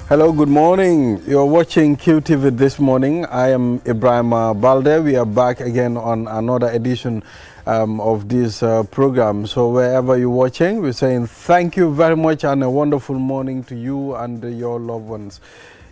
Hello, good morning. You're watching QTV this morning. I am Ibrahim Balde. We are back again on another edition of this program. So wherever you're watching, we're saying thank you very much and a wonderful morning to you and your loved ones.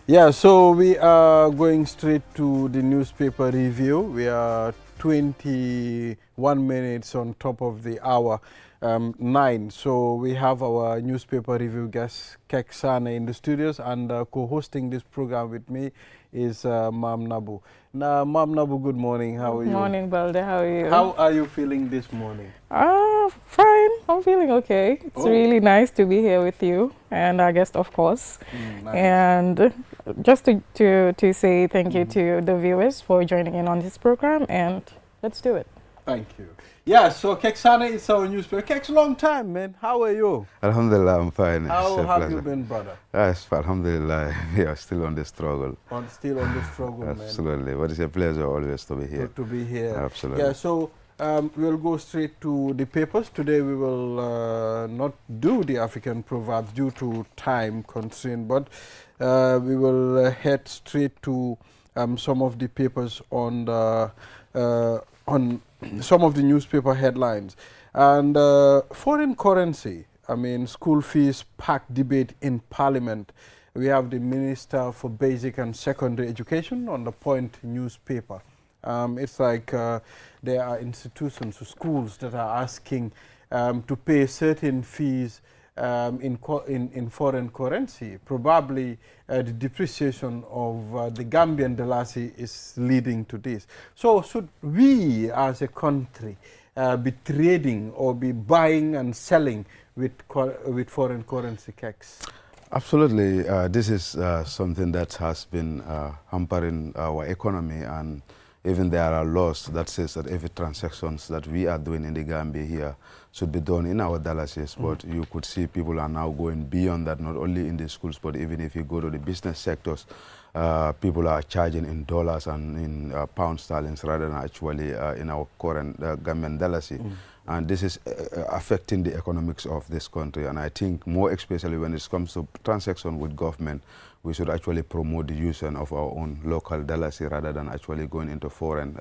Yeah, so we are going straight to the newspaper review. We are 21 minutes on top of the hour. 9. So we have our newspaper review guest, Kek Sane, in the studios, and co-hosting this program with me is Mam Nabu. Now, Mam Nabu, good morning. How are you? Good morning, Balde. How are you? How are you feeling this morning? Fine. I'm feeling okay. It's really nice to be here with you and our guest, of course. Nice. And just to say thank you to the viewers for joining in on this program, and let's do it. Thank you. Yeah, so Kek Sane is our newspaper. Kek's long time, man. How are you? Alhamdulillah, I'm fine. How have you been, brother? Yes, Alhamdulillah, we are still on the struggle. Still on the struggle, man. Absolutely, but it's a pleasure always to be here. To be here. Absolutely. Yeah, so we'll go straight to the papers. Today we will not do the African proverbs due to time constraint, but we will head straight to some of the papers on some of the newspaper headlines. And foreign currency, I mean, school fees packed debate in Parliament. We have the Minister for Basic and Secondary Education on the Point newspaper. It's like there are institutions or schools that are asking to pay certain fees in foreign currency. Probably the depreciation of the Gambian dalasi is leading to this. So should we as a country be trading or be buying and selling with foreign currency, Keks? Absolutely. This is something that has been hampering our economy, and even there are laws that says that every transactions that we are doing in the Gambia here should be done in our dollars. But you could see people are now going beyond that, not only in the schools, but even if you go to the business sectors, people are charging in dollars and in pound sterling rather than actually in our current Gambian dollars. And this is affecting the economics of this country. And I think more especially when it comes to transaction with government, we should actually promote the use of our own local dollars rather than actually going into foreign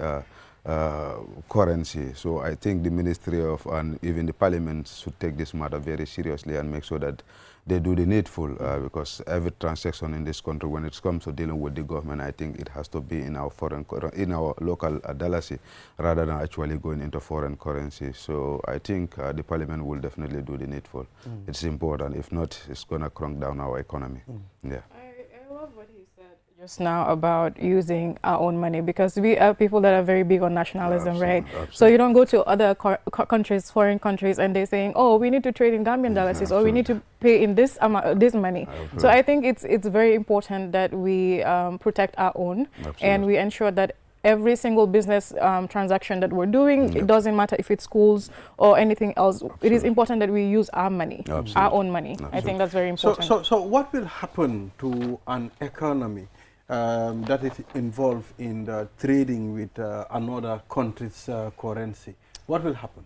currency. So I think the Ministry of and even the Parliament should take this matter very seriously and make sure that they do the needful, because every transaction in this country, when it comes to dealing with the government, I think it has to be in our local dollars rather than actually going into foreign currency. So I think the Parliament will definitely do the needful. It's important. If not, it's going to crank down our economy. Yeah. I love what he said just now about using our own money, because we are people that are very big on nationalism, right? Absolutely. So you don't go to other countries, foreign countries, and they're saying, oh, we need to trade in Gambian dollars, or we need to pay in this amount, this money. Absolutely. So I think it's very important that we protect our own. Absolutely. And we ensure that every single business transaction that we're doing, it doesn't matter if it's schools or anything else. Absolutely. It is important that we use our money, our own money. Absolutely. I think that's very important. So what will happen to an economy that is involved in the trading with another country's currency? What will happen?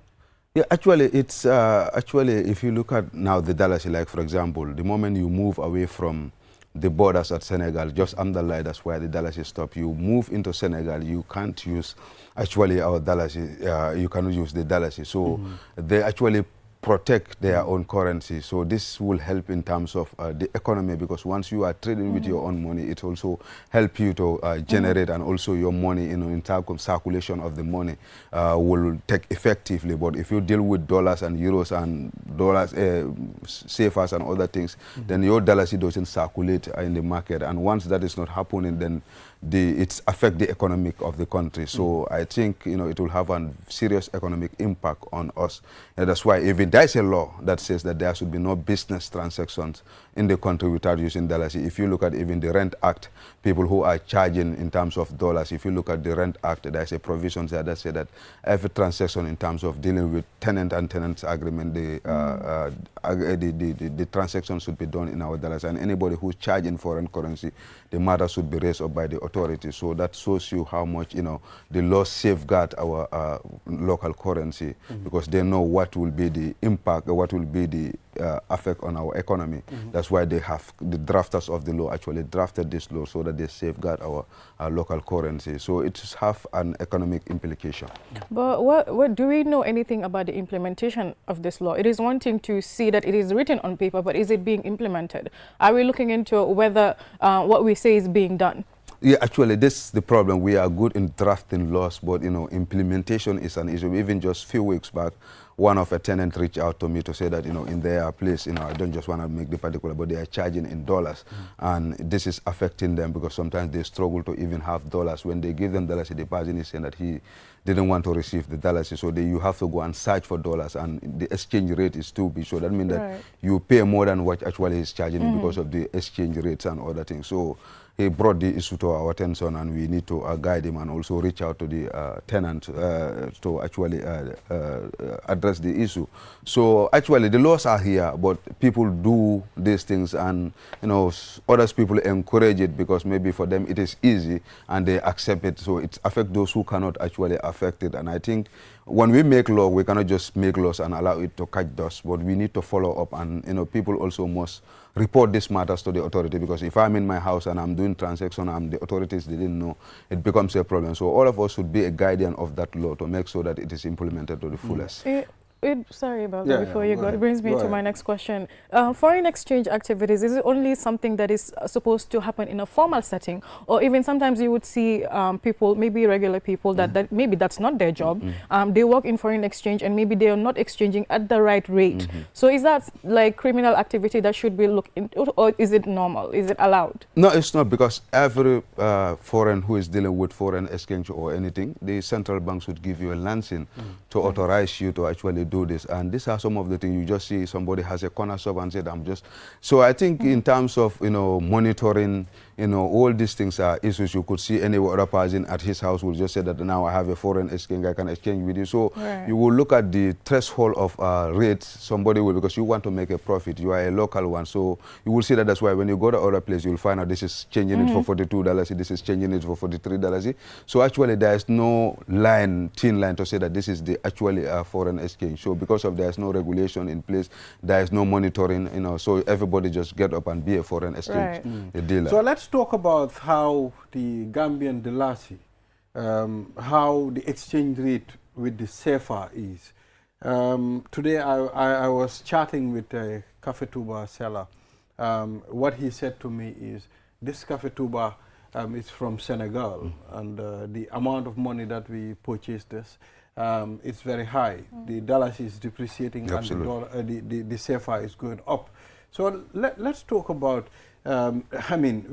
Yeah, actually, it's actually, if you look at now the dollars, like for example, the moment you move away from the borders at Senegal, just underline that's where the dollars stop. You move into Senegal, you can't use actually our dollars. You cannot use the dollars. So they actually protect their own currency. So this will help in terms of the economy, because once you are trading with your own money, it also help you to generate, and also your money, in terms of circulation of the money will take effectively. But if you deal with dollars and euros and dollars, CFAs and other things, then your dollars doesn't circulate in the market. And once that is not happening, then it's affect the economic of the country. So I think it will have a serious economic impact on us. And that's why even there is a law that says that there should be no business transactions in the country without using dollars. If you look at even the Rent Act, people who are charging in terms of dollars, if you look at the Rent Act, there's a provision there that says that every transaction in terms of dealing with tenant and tenants agreement, the transaction should be done in our dollars. And anybody who's charging foreign currency, the matter should be raised up by the authorities. So that shows you how much, you know, the laws safeguard our local currency, because they know what will be the impact, or what will be the effect on our economy. That's why they have, the drafters of the law actually drafted this law so that they safeguard our local currency. So it has an economic implication. But what do we know anything about the implementation of this law? It is one thing to see that it is written on paper, but is it being implemented? Are we looking into whether what we say is being done? Yeah, actually, this is the problem. We are good in drafting laws, but, you know, implementation is an issue. Even just a few weeks back, one of a tenant reached out to me to say that, you know, in their place, you know, I don't just want to make the particular, but they are charging in dollars. And this is affecting them because sometimes they struggle to even have dollars. When they give them dollars, the person is saying that he didn't want to receive the dollars. So you have to go and search for dollars, and the exchange rate is too big. So that means that you pay more than what actually is charging because of the exchange rates and other things. So he brought the issue to our attention, and we need to guide him and also reach out to the tenant to actually address the issue. So actually the laws are here, but people do these things, and, you know, others people encourage it because maybe for them it is easy and they accept it. So it affects those who cannot actually affect it. And I think when we make law, we cannot just make laws and allow it to catch dust, but we need to follow up, and, you know, people also must report these matters to the authority, because if I'm in my house and I'm doing transaction and the authorities didn't know, it becomes a problem. So all of us should be a guardian of that law to make sure that it is implemented to the fullest. Sorry about that before you go. It brings me to my next question. Foreign exchange activities, is it only something that is supposed to happen in a formal setting? Or even sometimes you would see people, maybe regular people, that maybe that's not their job. They work in foreign exchange and maybe they are not exchanging at the right rate. So is that like criminal activity that should be looked into, or is it normal? Is it allowed? No, it's not, because every foreign who is dealing with foreign exchange or anything, the central banks would give you a license to authorize you to actually do this. And these are some of the things you just see. Somebody has a corner shop and said, I'm just. So I think in terms of, you know, monitoring, you know, all these things are issues. You could see any other person at his house will just say that now I have a foreign exchange, I can exchange with you. So you will look at the threshold of rates. Somebody will, because you want to make a profit. You are a local one. So you will see that. That's why when you go to other place, you'll find out this is changing it for $42, this is changing it for $43. So actually there is no line, thin line to say that this is the actually foreign exchange. So because of there's no regulation in place, there is no monitoring, you know, so everybody just get up and be a foreign exchange dealer. So let's talk about how the Gambian Dalasi, how the exchange rate with the CFA is. Today I was chatting with a Cafe Touba seller. What he said to me is, this Cafe Touba is from Senegal, and the amount of money that we purchase this, it's very high. The dollar is depreciating, and the CFA is going up. So let's talk about, I mean,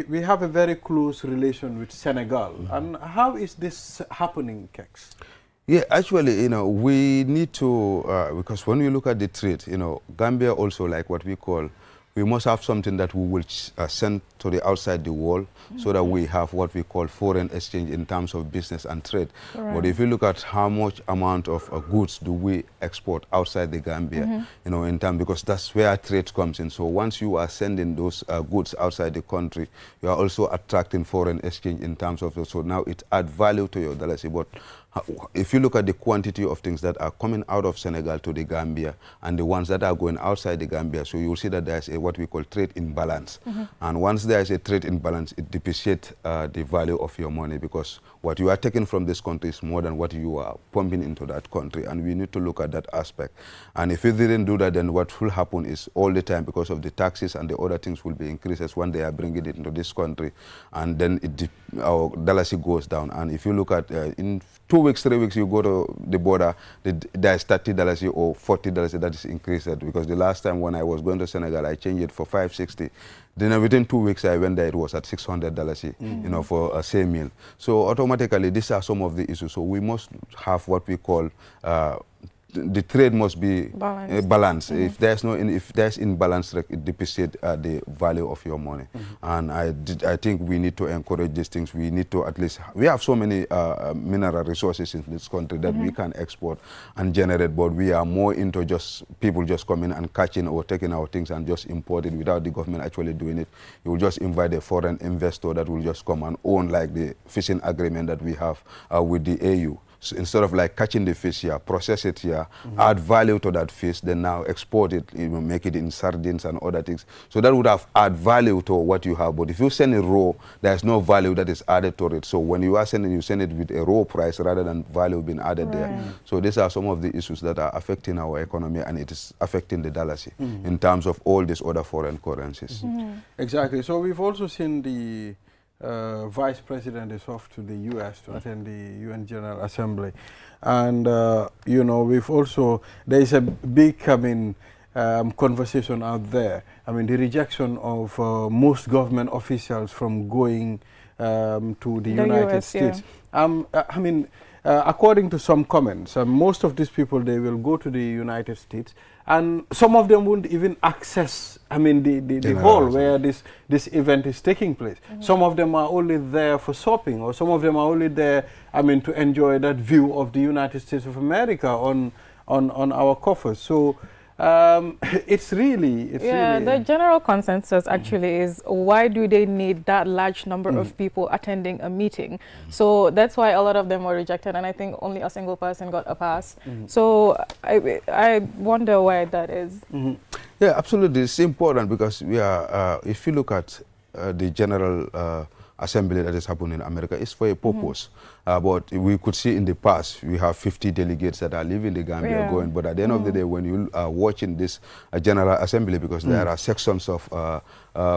we have a very close relation with Senegal. And how is this happening, Kex? Yeah, actually, you know, we need to, because when we look at the trade, you know, Gambia also, like what we call, we must have something that we will send to the outside the world, so that we have what we call foreign exchange in terms of business and trade. But if you look at how much amount of goods do we export outside the Gambia, you know, in terms, because that's where trade comes in. So once you are sending those goods outside the country, you are also attracting foreign exchange in terms of, so now it adds value to your dollar. But if you look at the quantity of things that are coming out of Senegal to the Gambia and the ones that are going outside the Gambia, so you will see that there's a what we call trade imbalance. And once there is a trade imbalance, it depreciates the value of your money, because what you are taking from this country is more than what you are pumping into that country, and we need to look at that aspect. And if you didn't do that, then what will happen is all the time, because of the taxes and the other things will be increases when they are bringing it into this country, and then our dollar goes down. And if you look at in 2 weeks, 3 weeks, you go to the border, there's $30 or $40 that is increased, because the last time when I was going to Senegal, I changed it for $560. Then within 2 weeks I went there, it was at $600, you know, for a same meal. So automatically, these are some of the issues. So we must have what we call the trade must be balanced. If there's imbalance, it depreciates the value of your money. And I think we need to encourage these things. We need to at least, we have so many mineral resources in this country that we can export and generate, but we are more into just people just coming and catching or taking our things and just import it without the government actually doing it. You will just invite a foreign investor that will just come and own like the fishing agreement that we have with the AU. So instead of like catching the fish here, process it here, add value to that fish, then now export it, make it in sardines and other things. So that would have add value to what you have. But if you send it raw, there's no value that is added to it. So when you are sending, you send it with a raw price rather than value being added there. So these are some of the issues that are affecting our economy, and it is affecting the dalasi in terms of all these other foreign currencies. Exactly. So we've also seen the Vice President is off to the U.S. to attend the UN General Assembly. And, you know, we've also, there is a big, conversation out there. I mean, the rejection of most government officials from going to the United US, States. I mean, according to some comments, most of these people, they will go to the United States, and some of them won't even access, I mean, the hall where this event is taking place. Some of them are only there for shopping, or some of them are only there, I mean, to enjoy that view of the United States of America on our coffers. So it's really, the general consensus actually is, why do they need that large number of people attending a meeting? So that's why a lot of them were rejected, and I think only a single person got a pass. So I wonder why that is. Yeah, absolutely. It's important because we are, if you look at the General Assembly that is happening in America, it's for a purpose. But we could see in the past, we have 50 delegates that are leaving the Gambia going. But at the end of the day, when you are watching this General Assembly, because there are sections of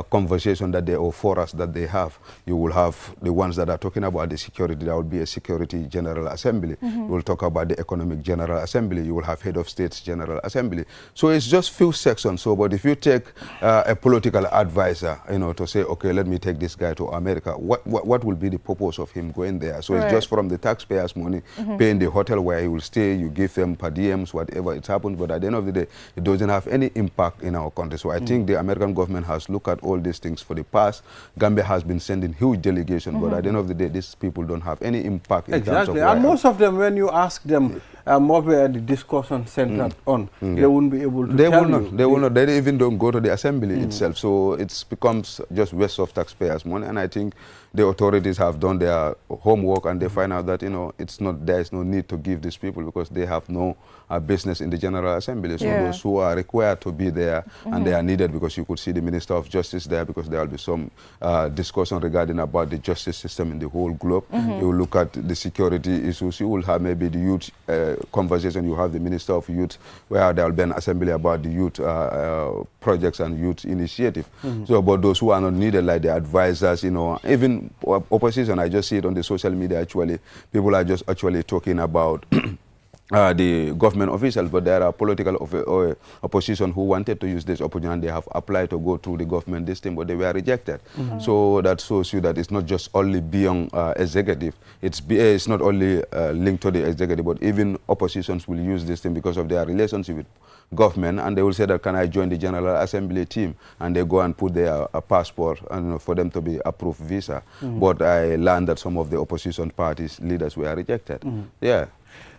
conversation that they, or forums that they have, you will have the ones that are talking about the security. There will be a Security General Assembly. You will talk about the Economic General Assembly. You will have Head of States General Assembly. So it's just few sections. So, but if you take a political advisor, you know, to say, okay, let me take this guy to America, what will be the purpose of him going there? So it's just from the taxpayers' money, paying the hotel where he will stay, you give them per diems, whatever it happens, but at the end of the day, it doesn't have any impact in our country. So I think the American government has looked at all these things. For the past, Gambia has been sending huge delegation, but at the end of the day, these people don't have any impact in terms of and most of them, when you ask them what were the discussion centered on, they won't be able to tell you. They will not. They even don't go to the assembly itself. So it becomes just waste of taxpayers' money. And I think the authorities have done their homework, and they find out that, you know, there is no need to give these people, because they have no business in the General Assembly. So those who are required to be there, and they are needed, because you could see the Minister of Justice there, because there will be some discussion regarding about the justice system in the whole globe. You will look at the security issues. You will have maybe the youth conversation. You have the Minister of Youth, where there will be an assembly about the youth projects and youth initiative. So, but those who are not needed, like the advisors, you know, even opposition, I just see it on the social media actually. People are just actually talking about the government officials, but there are political opposition who wanted to use this opportunity, and they have applied to go to the government this time, but they were rejected. So that shows you that it's not just only beyond executive. It's not only linked to the executive, but even oppositions will use this thing because of their relationship with government, and they will say that, can I join the General Assembly team? And they go and put their passport and for them to be approved visa. But I learned that some of the opposition parties leaders were rejected.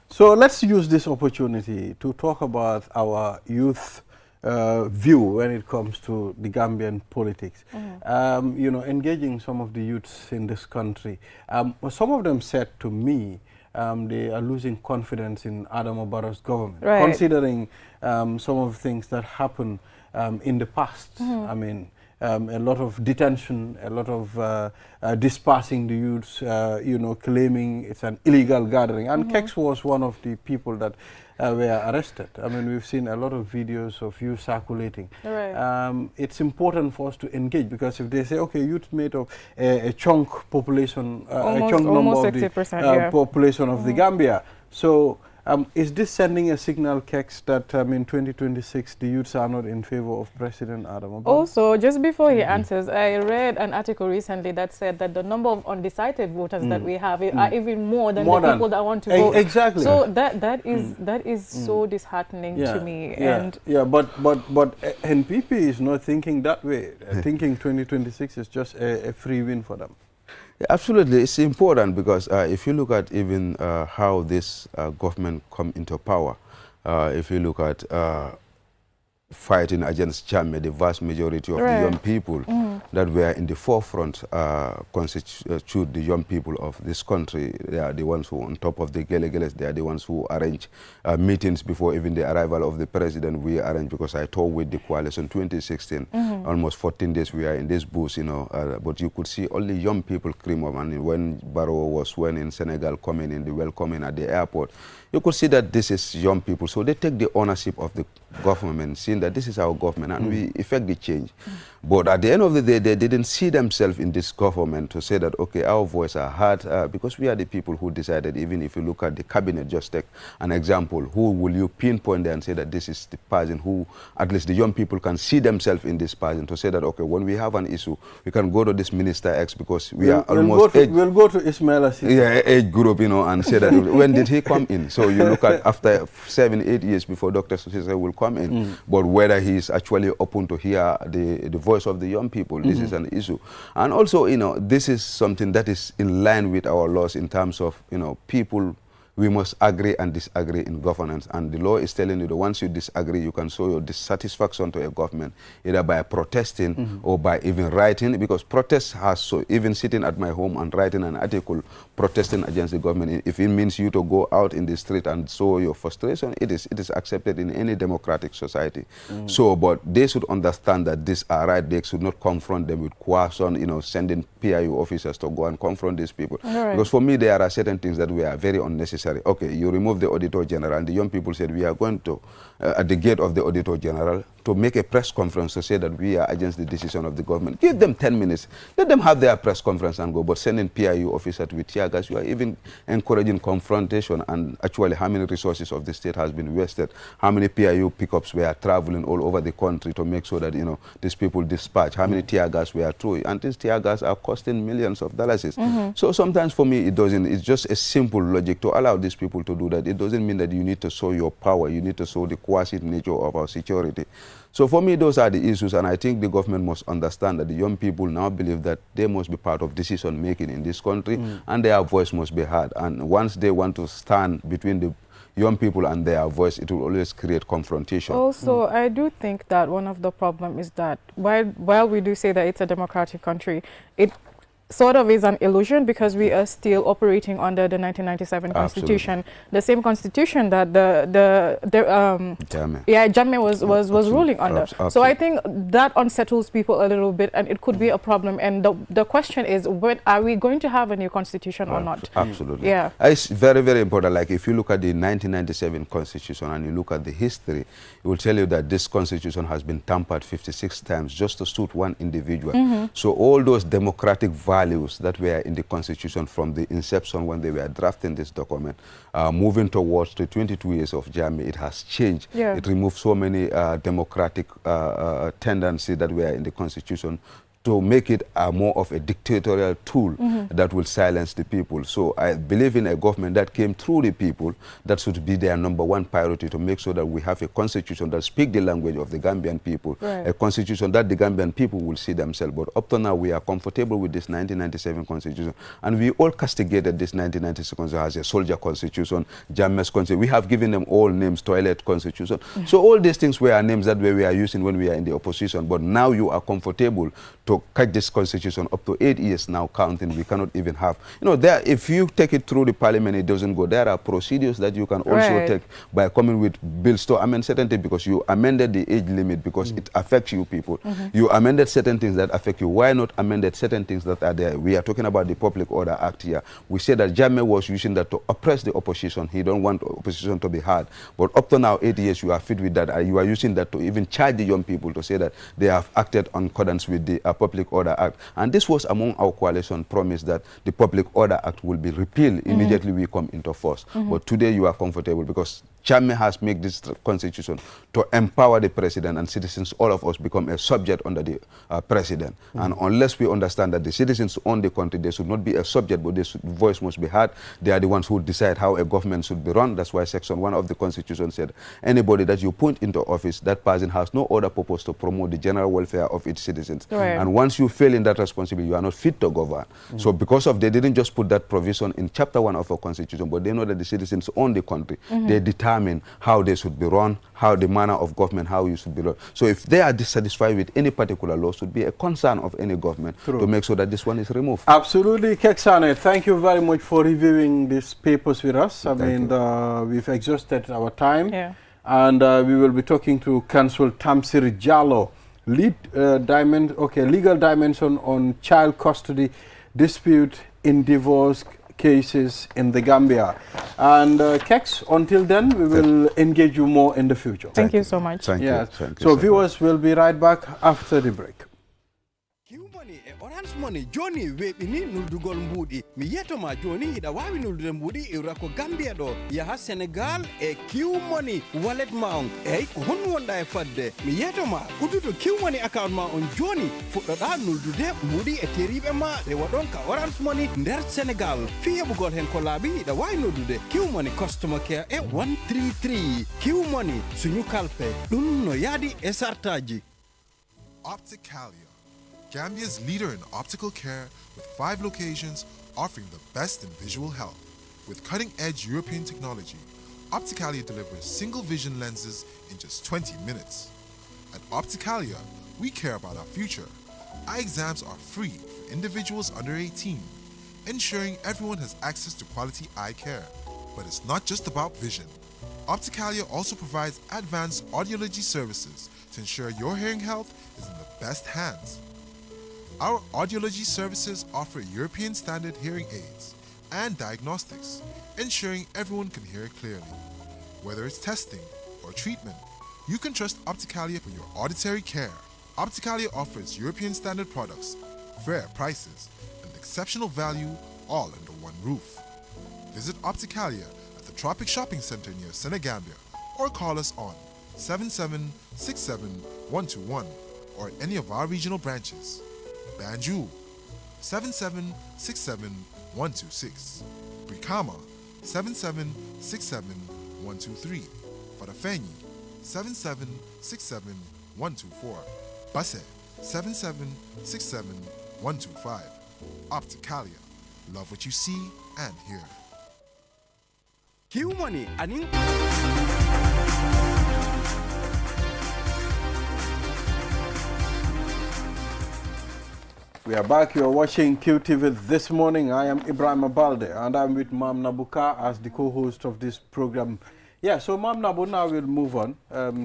So let's use this opportunity to talk about our youth view when it comes to the Gambian politics. You know, engaging some of the youths in this country. Some of them said to me, they are losing confidence in Adama Barrow's government, considering some of the things that happened in the past. I mean, a lot of detention, a lot of dispersing the youths, you know, claiming it's an illegal gathering. And Kex was one of the people that were arrested. I mean, we've seen a lot of videos of youth circulating. It's important for us to engage, because if they say, okay, youth made of a chunk population, a chunk number of the population of the Gambia. So Is this sending a signal, Kex, that in 2026 the youths are not in favor of President Adama Barrow? Also, just before he answers, I read an article recently that said that the number of undecided voters that we have are even more than the people that want to vote. Exactly. So that is so disheartening to me. And but NPP is not thinking that way. Thinking 2026 is just a free win for them. Yeah, absolutely, it's important because if you look at even how this government come into power, if you look at fighting against Jammeh, the vast majority of the young people that were in the forefront constitute the young people of this country. They are the ones who, on top of the Gele-Geles, they are the ones who arrange meetings before even the arrival of the president. We arrange, because I talked with the coalition 2016, almost 14 days we are in this booth, you know, but you could see only young people cream up. And when Barrow was sworn in Senegal, coming in, the welcoming at the airport, you could see that this is young people. So they take the ownership of the government, seeing that this is our government, and we effect the change. But at the end of the day, they didn't see themselves in this government to say that, okay, our voice are heard, because we are the people who decided. Even if you look at the cabinet, just take an example, who will you pinpoint there and say that this is the person who, at least the young people can see themselves in this person, to say that, okay, when we have an issue, we can go to this Minister X, because we are almost we'll go to Ismail Assis. Yeah, age group, you know, and say that, when did he come in? So you look at after 7-8 years before Dr. Sosisa will come in, but whether he is actually open to hear the voice of the young people, this is an issue. And also, you know, this is something that is in line with our laws in terms of, you know, people, we must agree and disagree in governance. And the law is telling you that once you disagree, you can show your dissatisfaction to a government, either by protesting or by even writing, because protest has, so even sitting at my home and writing an article protesting against the government, if it means you to go out in the street and show your frustration, it is accepted in any democratic society. So, but they should understand that these are right. They should not confront them with coercion, you know, sending PIU officers to go and confront these people. Because for me, there are certain things that were very unnecessary. Okay, you remove the Auditor General, and the young people said, we are going to, at the gate of the Auditor General, to make a press conference to say that we are against the decision of the government. Give them 10 minutes. Let them have their press conference and go. But sending PIU officers with tear gas, you are even encouraging confrontation. And actually, how many resources of the state has been wasted? How many PIU pickups were traveling all over the country to make sure that, you know, these people dispatch? How many tear gas were through? And these tear gas are costing millions of dollars. So sometimes for me, it doesn't. It's just a simple logic to allow these people to do that. It doesn't mean that you need to show your power. You need to show the coercive nature of our security. So for me, those are the issues, and I think the government must understand that the young people now believe that they must be part of decision-making in this country, and their voice must be heard. And once they want to stand between the young people and their voice, it will always create confrontation. Also, I do think that one of the problems is that while we do say that it's a democratic country, it sort of is an illusion, because we are still operating under the 1997 Constitution, the same Constitution that Jammeh was ruling under. So I think that unsettles people a little bit, and it could be a problem. And the question is, are we going to have a new Constitution or not? Absolutely. Yeah. It's very, very important. Like if you look at the 1997 Constitution and you look at the history, it will tell you that this Constitution has been tampered 56 times just to suit one individual. So all those democratic values that were in the Constitution from the inception when they were drafting this document, moving towards the 22 years of Jammeh, it has changed. It removed so many democratic tendencies that were in the Constitution to make it more of a dictatorial tool that will silence the people. So I believe in a government that came through the people. That should be their #1 priority, to make sure that we have a constitution that speaks the language of the Gambian people, a constitution that the Gambian people will see themselves. But up to now, we are comfortable with this 1997 constitution, and we all castigated this 1996 constitution as a soldier constitution, Jammeh's constitution. We have given them all names, toilet constitution. So all these things were names that we are using when we are in the opposition. But now you are comfortable to cut this constitution up to 8 years now counting. We cannot even have, you know, there, if you take it through the parliament, it doesn't go. There are procedures that you can also take by coming with bills to amend certain things, because you amended the age limit because it affects you people. You amended certain things that affect you. Why not amended certain things that are there? We are talking about the Public Order Act here. We said that Jammeh was using that to oppress the opposition. He don't want opposition to be heard. But up to now, 8 years, you are fit with that. You are using that to even charge the young people to say that they have acted in accordance with the Public Order Act. And this was among our coalition promise that the Public Order Act will be repealed immediately we come into force. But today you are comfortable because Jammeh has made this constitution to empower the president and citizens, all of us become a subject under the president. And unless we understand that the citizens own the country, they should not be a subject, but their voice must be heard. They are the ones who decide how a government should be run. That's why Section 1 of the Constitution said, anybody that you put into office, that person has no other purpose to promote the general welfare of its citizens. Right. And once you fail in that responsibility, you are not fit to govern. So because of, they didn't just put that provision in Chapter 1 of our Constitution, but they know that the citizens own the country. They determine how they should be run, how the manner of government, how you should be run. So if they are dissatisfied with any particular law, should be a concern of any government to make sure that this one is removed. Absolutely. Keksane, thank you very much for reviewing these papers with us. I mean, we've exhausted our time. Yeah. And we will be talking to Council Tamsir Jallow, legal dimension on child custody dispute in divorce cases in the Gambia. And Keks, until then, we will engage you more in the future. Thank you so much. Thank you. Thank you So viewers will be right back after the break. Money e Orange Money Johnny weɓini nuldugol mbuɗi mi yetoma joni hiɗa wawi nuldude mbuɗi iwra ko Gambia ɗo yaha Sénégal e Q Money wallet mount eyyi ko hon wonɗa e fadde mi yetoma udduto Q Money account ma on joni fuɗɗoɗa nuldude mbuɗi e teriɓe ma rewa ɗon ka Orange Money nder Sénégal fi heɓugol hen ko laaɓi hiɗa wawi noddude Q Money customer care e 133 Q Money suñu kalpe ɗum no yaadi e sartaji. Opticalia, Gambia's leader in optical care with 5 locations offering the best in visual health. With cutting-edge European technology, Opticalia delivers single vision lenses in just 20 minutes. At Opticalia, we care about our future. Eye exams are free for individuals under 18, ensuring everyone has access to quality eye care. But it's not just about vision. Opticalia also provides advanced audiology services to ensure your hearing health is in the best hands. Our audiology services offer European standard hearing aids and diagnostics, ensuring everyone can hear clearly. Whether it's testing or treatment, you can trust Opticalia for your auditory care. Opticalia offers European standard products, fair prices, and exceptional value all under one roof. Visit Opticalia at the Tropic Shopping Center near Senegambia or call us on 7767-121 or at any of our regional branches. Banjul 7767-126, Brikama 7767-123, Farafenni 7767-124, Basse 7767-125. Opticalia, love what you see and hear. Q Money aning We are back. You are watching QTV this morning. I am Ibrahim Abalde and I'm with Mam Nabuka as the co-host of this program. Yeah, so Mam Nabu, now we'll move on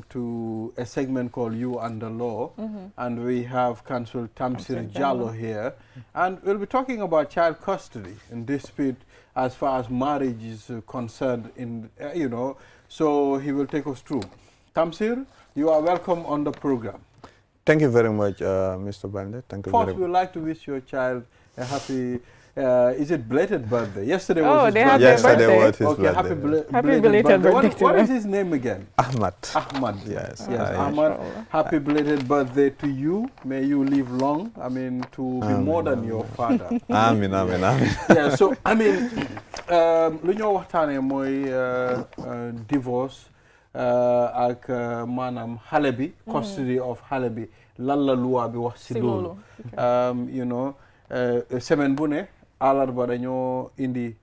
to a segment called You and the Law. And we have Council Tamsir Jallow here. And we'll be talking about child custody and dispute as far as marriage is concerned, so he will take us through. Tamsir, you are welcome on the program. Thank you very much, Mr. Bandit. Thank you very much. First, we would like to wish your child a happy, is it belated birthday? Yesterday was his birthday. Yesterday was his birthday. Happy belated birthday. What is his name again? Ahmad. Ahmad. Yes. Ahmad, happy belated birthday to you. May you live long. I mean, to be more than your father. Amen. Yeah, so, I mean, lu ñoo waxtaanee mooy divorce ak maanaam xale bi custody of xale bi lan la loi bi wax si loolu semaine bu ne àllarba dañoo indi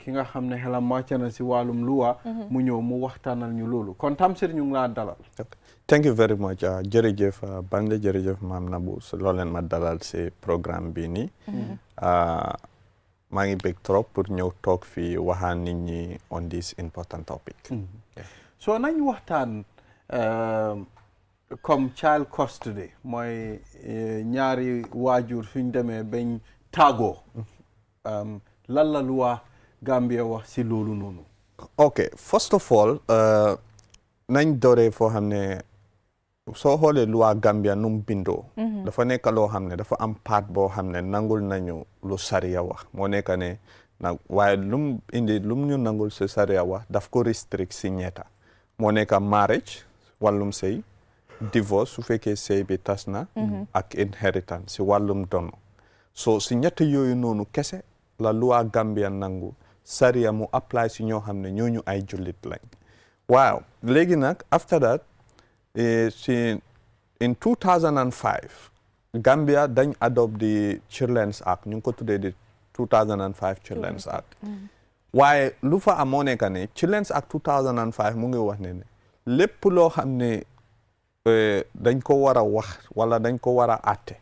ki nga xam ne xelam màcc na si wàllum loi mu ñëw mu waxtaanal ñu loolu kon Tamsir ñu ngi laa dalal. Thank you very much. Jërëjëf Bande, jërëjëf Mam Nabou loolu leen ma dalal si programme bi nii maa ngi bég trop pour ñëw toog fii waxaan nit ñi on this important topic. So nañ waxtaan comme child custody mooy ñaari waajur suñ demee bañ tàggoo lan la loi Gambia wax si loolu noonu. Okay, first of all nañ dooree foo xam ne soo xoolee loi Gambia num bindoo dafa nekk loo xam ne dafa am part boo xam ne nangul nañu lu sariya wax moo nekk ne nag waaye lum ñu nangul si sariya wax daf ko restrict si ñeeta moo nekk marriage wàllum sëy divorce su fekkee sëy bi tas na ak inheritance si wàllum dono so si ñett yooyu noonu kese la loi Gambia nangu sariya mu apply si ñoo xam ne ñooñu ay jullit lañ waaw léegi nag after that in 2005 Gambia dañ adopt the Children's Act ñu ngi ko tuddee di 2005 Children's Act waaye lu fa amoo nekk ne Children's Act 2005 mu ngi wax ne lépp loo xam ne dañ ko war a wax wala dañ ko war a àtte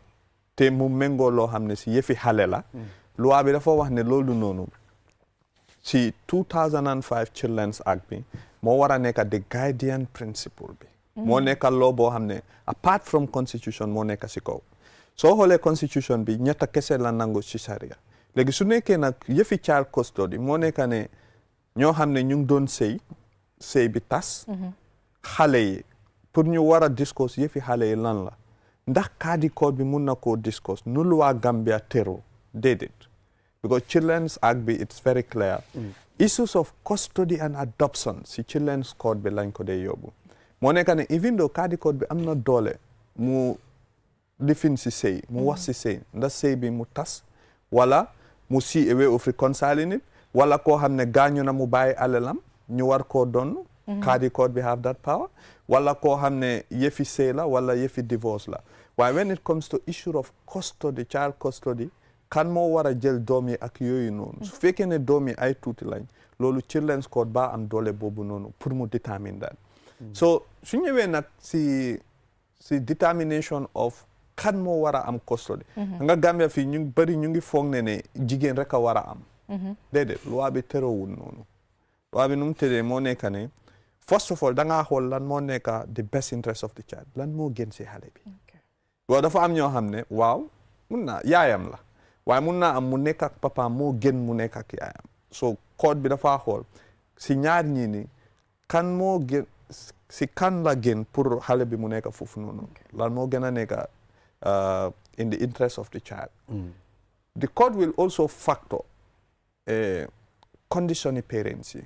te mu méngoo loo xam ne si yëfi xale la loi bi dafa wax ne loolu noonu si 2005 Children's Act bi moo war a nekk the guardian principle bi moo nekk loo boo xam ne apart from constitution moo nekk si kaw soo xoolee constitution bi ñetta kese la nangu si sharia léegi su nekkee nag yëfi child custody moo nekk ne ñoo xam ne ñu ngi doon sëy bi tas xale yi pour ñu war a discuss yëfi xale yi lan la ndax kaadi code bi mun na koo discuss nu loi Gambia tero déedéet because Children's Act bi it's very clear issues of custody and adoption si Children's Code bi lañ ko dee yóbbu moo nekk ne even though kaadi code bi am na doole mu lifin si sëy mu wax si sëy ndax sëy bi mu tas wala mu see a way of reconciling it wala koo xam ne gaañu na mu bàyyi alalam ñu war koo donn kaadi code bi have that power wala koo xam ne yëfi sëy la wala yëfi divorce la waaye when it comes to issue of custody child custody kan moo war a jël doom yi ak yooyu noonu su fekkee ne doom yi ay tuuti lañ loolu Children's Code ba am doole boobu noonu pour mu determine that so su ñëwee nag si determination of kan moo war a am custody nga Gambia fii ñu bëri ñu ngi foog ne jigéen rek a war a am déedéet loi bi terewul noonu loi bi nu mu tëree moo nekk ne first of all da ngaa xool lan moo nekk the best interest of the child lan moo gën si xale bi waaw dafa am ñoo xam ne waaw mun naa yaayam la waaye mun naa am mu nekk ak papa moo gën mu nekk ak yaayam so code bi dafa xool si ñaar ñii ni kan moo gën si kan la gën pour xale bi mu nekk foofu noonu lan moo gën a nekk in the interest of the child the code will also factor condition parents yi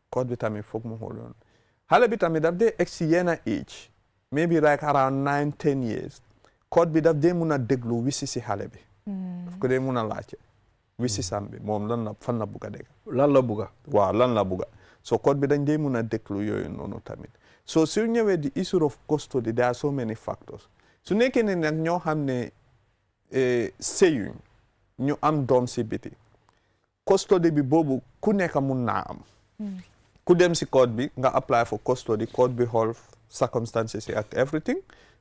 code bi tamit foog mu xooloon xale bi tamit daf dee egg si yenn age maybe like around 9-10 years code bi daf dee mun a déglu wisi si xale bi daf ko dee mun a laajte wisi sam bi moom lan la fan la bugg a dégg lan la bugga waaw lan la bugga so code bi dañ dee mun a déglu yooyu noonu tamit so su ñëwee di issue of custody there are so many factors su nekkee ne nag ñoo xam ne sëyuñ ñu am doom si biti custody bi boobu ku nekk mun naa am ku dem si code bi nga apply for custody code bi xool circumstances yi ak everything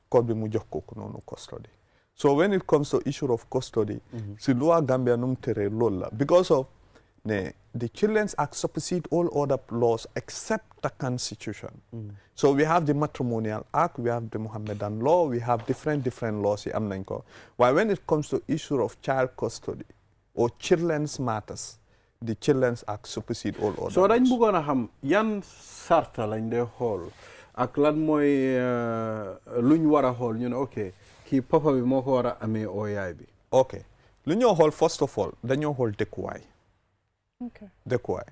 code bi mu jox ko noonu custody so when it comes to issue of custody si loi Gambia nu mu tëree loolu la because of ne the Children's Act supersede all other laws except the Constitution so we have the Matrimonial Act we have the Mohammedan law we have different laws yi am nañ ko waaye when it comes to issue of child custody or children's matters the Children's Act supersede all other so dañ bëggoon a xam yan sarta lañ dee xool ak lan mooy luñ war a xool ñu ne ok kii papa bi moo ko war a amee oo yaay bi ok lu ñoo xool first of all dañoo xool dëkkuwaay dëkkuwaay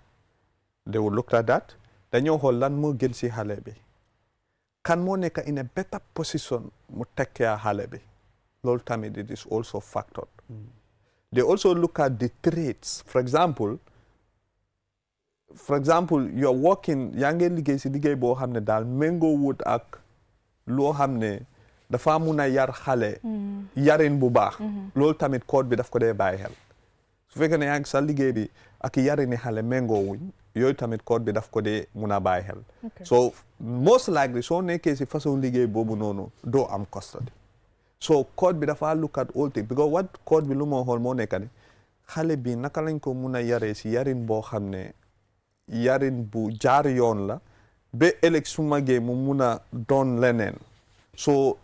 they will look at that dañoo xool lan moo gën si xale bi kan moo nekk in a better position mu tekkee xale bi loolu tamit it is also factored they also look at the traits for example you are working yaa ngi liggéey si liggéey boo xam ne daal méngoo wut ak loo xam ne dafa mun a yar xale yarin bu baax loolu tamit code bi daf ko dee bàyyi xel su fekkee ne yaa ngi sa liggéey bi ak yarini xale méngoo wuñ yooyu tamit code bi daf ko dee mun a bàyyi xel so most likely soo nekkee si façon liggéey boobu noonu doo am custody so code bi dafa look at all things because what code bi lu moo xool moo nekk ne xale bi naka lañ ko mun a yaree si yarin boo xam ne yarin bu jaar yoon la ba ëllëg su magee mu mun a doon leneen so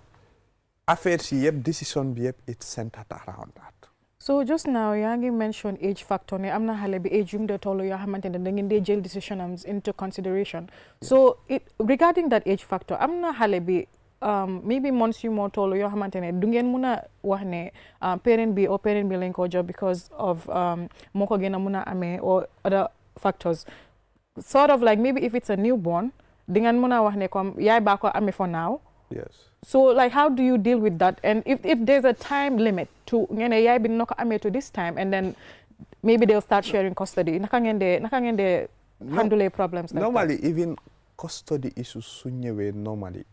affaire si yëpp décision bi yëpp it's centered around that. So just now yaa ngi mention age factor ne am na xale bi age yum de tollu yoo xamante ne da ngeen dee jël decision am into consideration so regarding that age factor am na xale bi maybe months yu moo toll yoo xamante ne du ngeen mun a wax ne parent bi or parent bi lañ ko jox because of moo ko gën a mun a amee or other factors. Sort of like maybe if it's a newborn, di ngeen mun a wax ne comme yaay baa ko amee for now. Yes. So like how do you deal with that? And if there's a time limit to ngeen ne yaay bi na ko amee to this time, and then maybe they'll start sharing custody. Naka ngeen de handle problems like normally that? even custody issues su ñëwee normally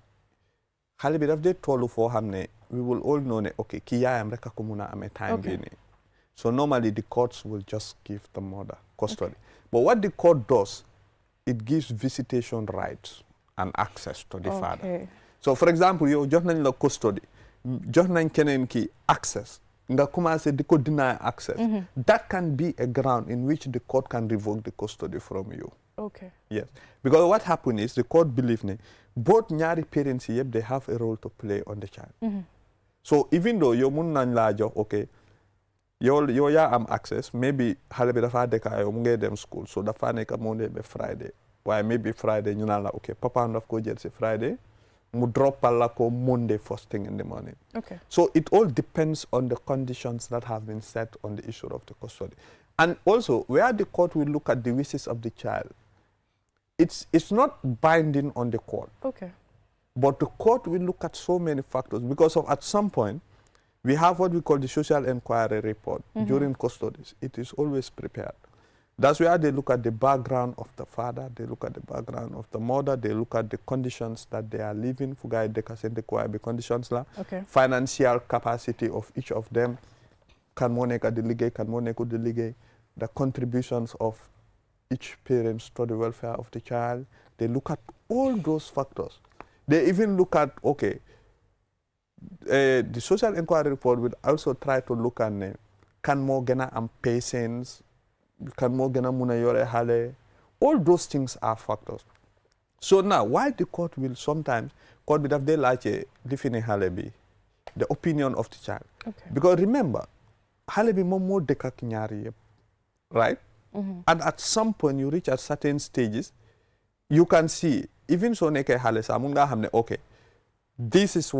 xale bi daf dee tollu foo xam ne we will all know ne okay ki yaayam rek a ko mun a amee time bi nii. So normally the courts will just give the mother custody. But what the court does, it gives visitation rights and access to the father. So for example, yow jox nañ la custody, jox nañ keneen ki access, nga commencé di ko deny access. That can be a ground in which the court can revoke the custody from you. Okay. Yes. Because what happened is the court believe ne both ñaari parents yep they have a role to play on the child. So even though yow mun nañ laa jox okay yow yaa am access maybe xale bi dafa dëkk yow mu ngay dem school so dafa nekk Monday ba Friday waaye maybe Friday ñu naan la okay papa daf ko jël si Friday mu droppal la ko Monday first thing in the morning. Okay. So it all depends on the conditions that have been set on the issue of the custody. And also where the court will look at the wishes of the child, it's not binding on the court. Okay. But the court will look at so many factors because of at some point we have what we call the social inquiry report during custodies. It is always prepared. That's where they look at the background of the father, they look at the background of the mother, they look at the conditions that they are living, the conditions, financial capacity of each of them, can mo nekk di liggéey, can mo nekkul di liggéey, the contributions of each parent to the welfare of the child. They look at all those factors. They even look at, okay, the social inquiry report will also try to look at can mo gëna am patience, can mo gëna muna yore xale. All those things are factors. So now, why the court will sometimes, court will have they like define xale bi, the opinion of the child. Okay. Because remember, xale bi moom moo dëkk ak ñaari yëpp, right? And at some point you reach at certain stages, you can see, even so nekkee xale sax mun nga xam ne okay, this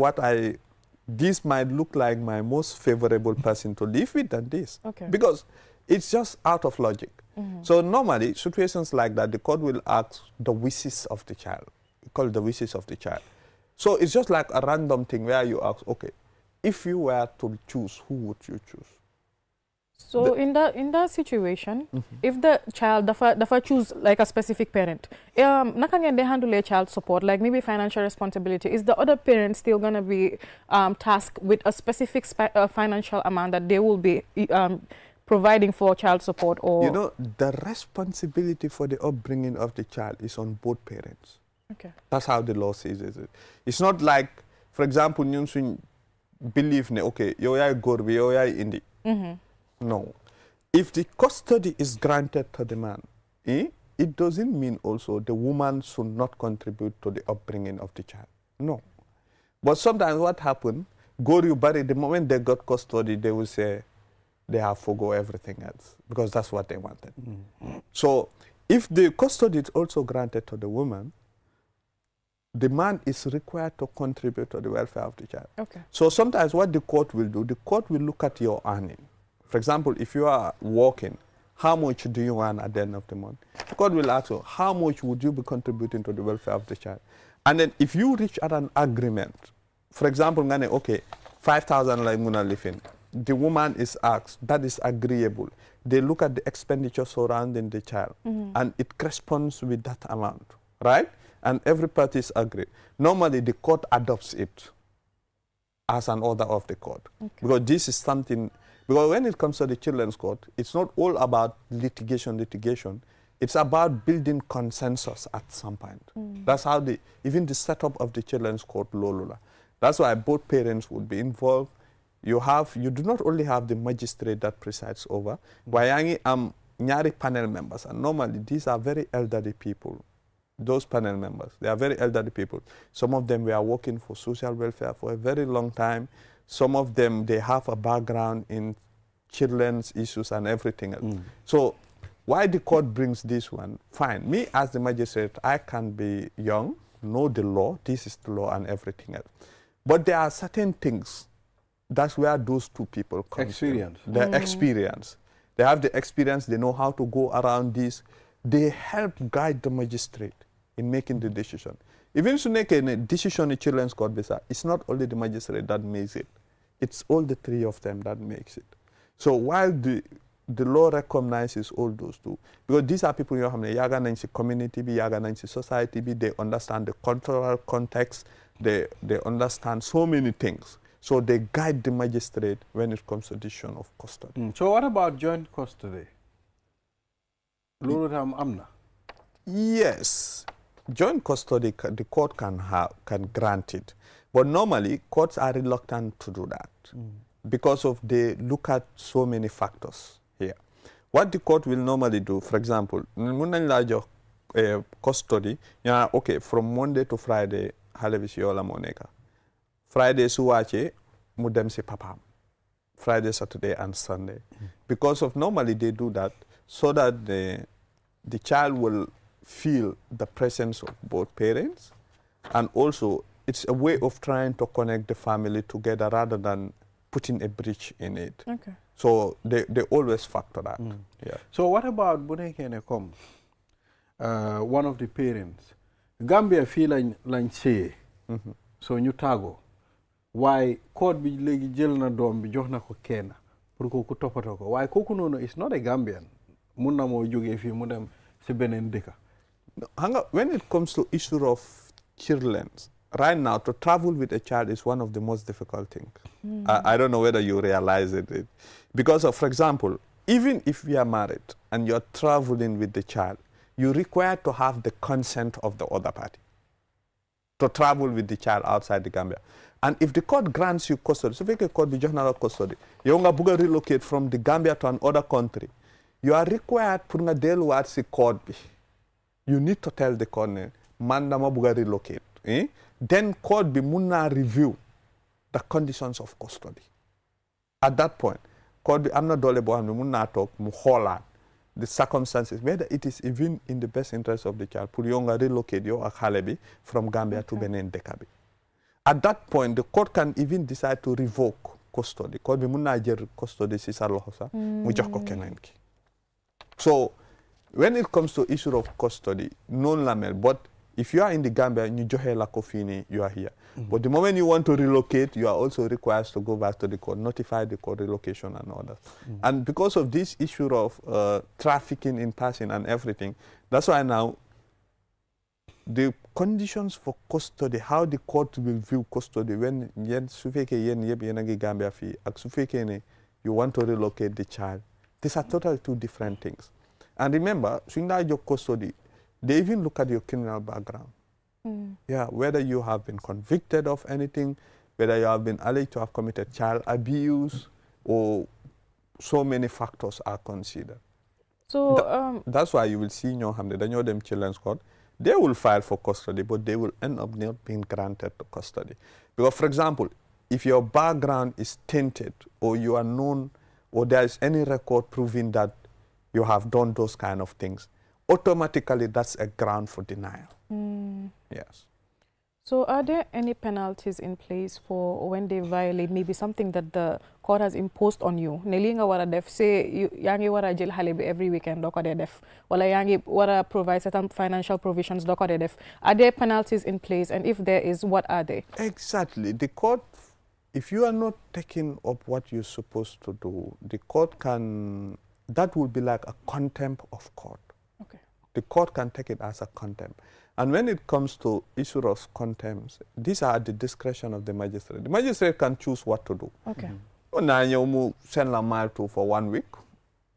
might look like my most favorable person to live with than this. Okay. Because it's just out of logic. So normally, situations like that, the court will ask the wishes of the child. We call it the wishes of the child. So it's just like a random thing where you ask, okay, if you were to choose, who would you choose? So in that situation, if the child dafa choose like a specific parent, naka ngeen dey handle child support, like maybe financial responsibility, is the other parent still gonna be tasked with a specific financial amount that they will be providing for child support? Or you know, the responsibility for the upbringing of the child is on both parents. Okay. That's how the law says it. It's not like, for example, ñun suñ believe ne okay yow yaay góor bi yow yaay indi. No. If the custody is granted to the man, it doesn't mean also the woman should not contribute to the upbringing of the child. No. But sometimes what happens, go you bury, the moment they got custody, they will say they have forgo everything else because that's what they wanted. So if the custody is also granted to the woman, the man is required to contribute to the welfare of the child. Okay. So sometimes what the court will do, the court will look at your earning. For example, if you are working, how much do you earn at the end of the month? The court will ask you, how much would you be contributing to the welfare of the child? And then if you reach at an agreement, for example, okay, 5,000 like muna living, the woman is asked, that is agreeable. They look at the expenditure surrounding the child, and it corresponds with that amount, right? And every party is agreed. Normally, the court adopts it as an order of the court. Okay. Because this is something, because when it comes to the children's court, it's not all about litigation. It's about building consensus at some point. That's how even the setup of the children's court, Lolula. That's why both parents would be involved. You do not only have the magistrate that presides over, wayangi nyari panel members, and normally these are very elderly people. Those panel members, they are very elderly people. Some of them were working for social welfare for a very long time. Some of them, they have a background in children's issues and everything else. So why the court brings this one, fine. Me as the magistrate, I can be young, know the law, this is the law and everything else. But there are certain things, that's where those two people come Experience. in. Their experience. They have the experience, they know how to go around this. They help guide the magistrate in making the decision. Even to make a decision in Children's Court, it's not only the magistrate that makes it. It's all the three of them that makes it. So while the law recognizes all those two, because these are people who have the community, the society, they understand the cultural context, they understand so many things. So they guide the magistrate when it comes to decision of custody. So what about joint custody? Amna? Yes, joint custody the court can grant it, but normally courts are reluctant to do that because of they look at so many factors here. What the court will normally do, for example, custody, okay, from Monday to Friday, halebisi yola moneka. Friday suwache mudem si papa. Friday, Saturday, and Sunday. Because of normally they do that so that the child will feel the presence of both parents, and also it's a way of trying to connect the family together rather than putting a breach in it. Okay. So they always factor that. Yeah. So what about Bunekene come? One of the parents. Gambia feel like say. So ñu tago. Why court bi legi jël na dom bi jox na ko kenn pour ko ku topato ko. Why koku nono is not a Gambian. Mun na mo joge fi mu dem ci benen deka. When it comes to issue of children, right now to travel with a child is one of the most difficult things. I don't know whether you realize it. Because of, for example, even if we are married and you're traveling with the child, you're required to have the consent of the other party to travel with the child outside the Gambia. And if the court grants you custody, so if the court be general custody, you want to relocate from the Gambia to another country, you are required to deal with the court. You need to tell the court, man dama buga relocate. Then court be muna review the conditions of custody. At that point, court be amna dole bo amna muna talk mu holan the circumstances, whether it is even in the best interest of the child, pour yonga relocate yo ak from Gambia to Benin Dekabi. At that point, the court can even decide to revoke custody. Court be muna jël custody si sa loxo sa mu jox ko keneen ki. So when it comes to issue of custody, non lamel, but if you are in the Gambia, you johe la kofini, you are here. But the moment you want to relocate, you are also required to go back to the court, notify the court relocation and all that. And because of this issue of trafficking in passing and everything, that's why now the conditions for custody, how the court will view custody when Gambia fi, you want to relocate the child. These are totally two different things. And remember, your custody, they even look at your criminal background. Yeah, whether you have been convicted of anything, whether you have been alleged to have committed child abuse, or so many factors are considered. So that's why you will see them Children's Court, they will file for custody, but they will end up not being granted the custody. Because, for example, if your background is tainted, or you are known, or there is any record proving that you have done those kind of things, automatically that's a ground for denial. Yes. So are there any penalties in place for when they violate maybe something that the court has imposed on you? Nelinga wara def say yangi wara jail halibi every weekend doko de def. Wala yangi wara provide certain financial provisions doko de def. Are there penalties in place, and if there is, what are they? Exactly. The court, if you are not taking up what you're supposed to do, the court can, that will be like a contempt of court. Okay. The court can take it as a contempt. And when it comes to issue of contempt, these are at the discretion of the magistrate. The magistrate can choose what to do. Okay. Send a mile to for 1 week.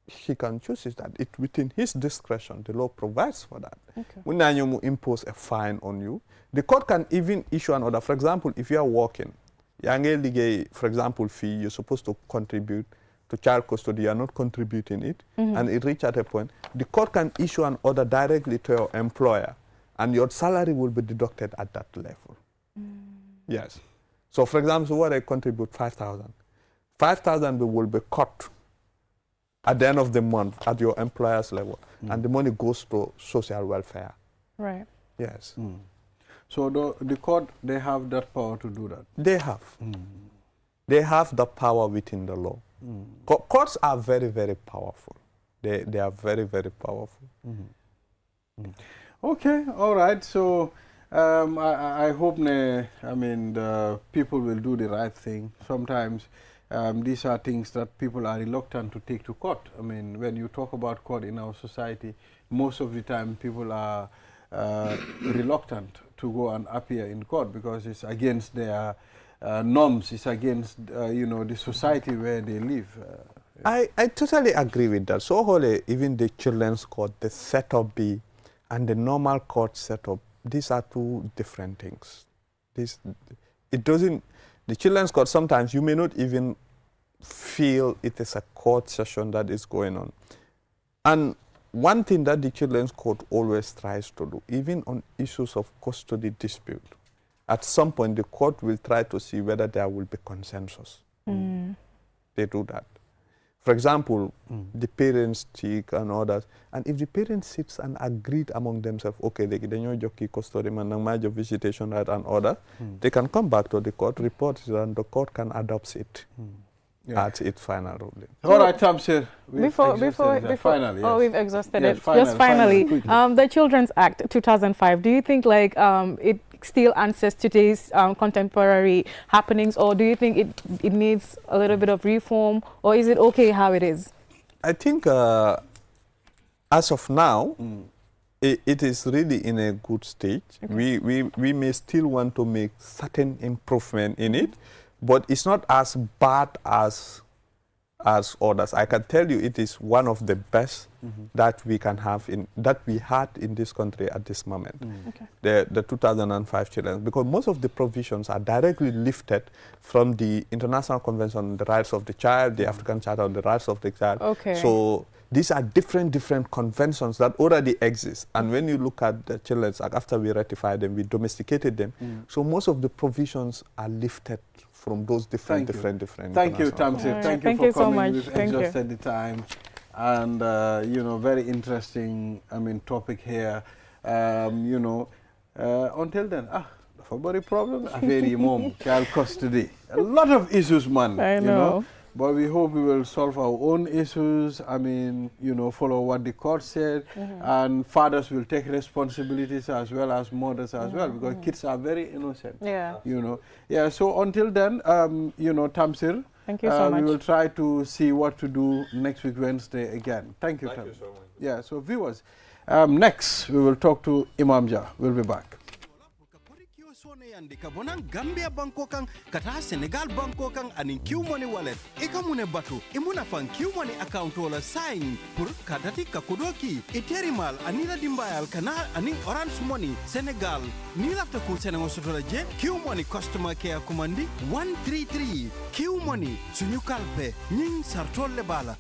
He can choose that. It's within his discretion. The law provides for that. Okay. When you impose a fine on you, the court can even issue an order. For example, if you are working, for example, fee, you're supposed to contribute to child custody, you are not contributing it, and it reaches at a point, the court can issue an order directly to your employer, and your salary will be deducted at that level. Yes. So, for example, what I contribute 5,000. 5,000 will be cut at the end of the month at your employer's level, and the money goes to social welfare. Right. Yes. So the court, they have that power to do that? They have. They have the power within the law. Courts are very, very powerful. They are very, very powerful. Okay, all right. So I hope the people will do the right thing. Sometimes these are things that people are reluctant to take to court. I mean, when you talk about court in our society, most of the time people are reluctant to go and appear in court because it's against their norms, it's against the society where they live. I totally agree with that. So holy, even the children's court, the setup and the normal court setup, these are two different things. The children's court, sometimes you may not even feel it is a court session that is going on. And one thing that the children's court always tries to do, even on issues of custody dispute, at some point the court will try to see whether there will be consensus. They do that. For example, the parents speak and others, and if the parents sits and agreed among themselves, okay, they joki custody major visitation right and order, they can come back to the court, report it, and the court can adopt it at its final ruling. All right, Tamsir. Finally, yes. Oh, we've exhausted Yes, it. Just finally, quickly. the Children's Act 2005. Do you think it still answers today's contemporary happenings, or do you think it needs a little bit of reform, or is it okay how it is? I think as of now, it is really in a good stage. Okay. We may still want to make certain improvement in it, but it's not as bad as others. I can tell you it is one of the best that we can have that we had in this country at this moment. Okay. The 2005 children, because most of the provisions are directly lifted from the International Convention on the Rights of the Child, the African Charter on the Rights of the Child. Okay. So these are different conventions that already exist. And when you look at the Children's Act, after we ratified them, we domesticated them. So most of the provisions are lifted from those different. Thank you, Tamsir. Right. Thank you for coming. So much. We've exhausted the time, and very interesting. Topic here. Until then, for body problem, a very mom child custody. A lot of issues, man. I know. But we hope we will solve our own issues. Follow what the court said, and fathers will take responsibilities as well as mothers as well, because kids are very innocent. Yeah. Yeah. So until then, Tamsir. Thank you so much. We will try to see what to do next week Wednesday again. Thank you, Thank you so much. Yeah. So viewers, next we will talk to Imam Jah. We'll be back. Yandi kabona Gambia banko kan kata Senegal banko kan anin Q-Money wallet ikamune batu imuna fan Q-Money account wala sign pour kadati kakodoki iterimal anila dimbayal kana anin Orange Money Senegal ni lafta ku Senegal sotola je Q-Money customer care commandi 133 Q-Money suñu kalpe ñing sartolle bala.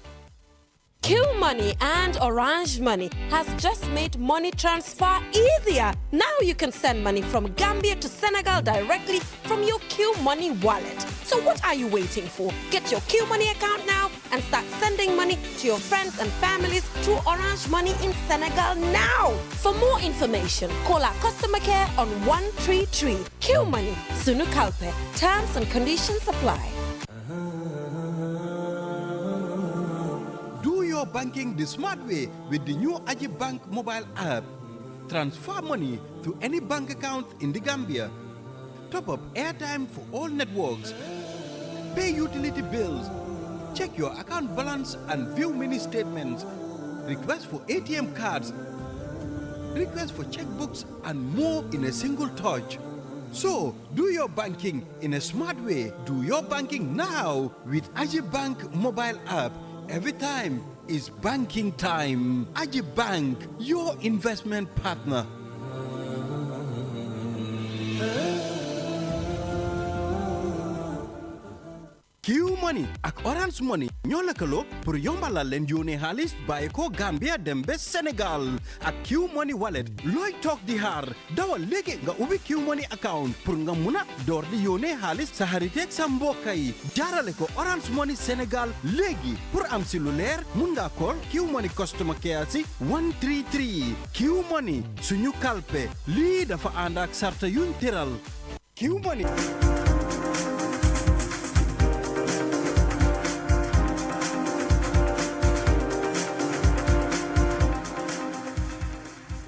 Q-Money and Orange Money has just made money transfer easier. Now you can send money from Gambia to Senegal directly from your Q-Money wallet. So what are you waiting for? Get your Q-Money account now and start sending money to your friends and families through Orange Money in Senegal now. For more information, call our customer care on 133. Q-Money, Sunu Kalpe. Terms and conditions apply. Banking the smart way with the new Ajibank mobile app. Transfer money to any bank account in the Gambia. Top up airtime for all networks. Pay utility bills. Check your account balance and view mini statements. Request for ATM cards. Request for checkbooks and more in a single touch. So, do your banking in a smart way. Do your banking now with Ajibank mobile app. Every time is banking time. Ajibank, your investment partner. Q-Money Money ak Orange Money ñoo lëkkaloo pour yombalal leen yónnee xaalis bàyyi ko Gambia dem ba Sénégal ak Q Money wallet looy toog di xaar dawal léegi nga ubbi Q Money account pour nga mun a door di yónnee xaalis sa xarit ak sa mbokk yi jaarale ko Orange Money Sénégal léegi pour am si lu leer mun ngaa call Q Money customer care si 133 Q Money suñu kalpe lii dafa ànd ak sarta yuñ tëral Q Money.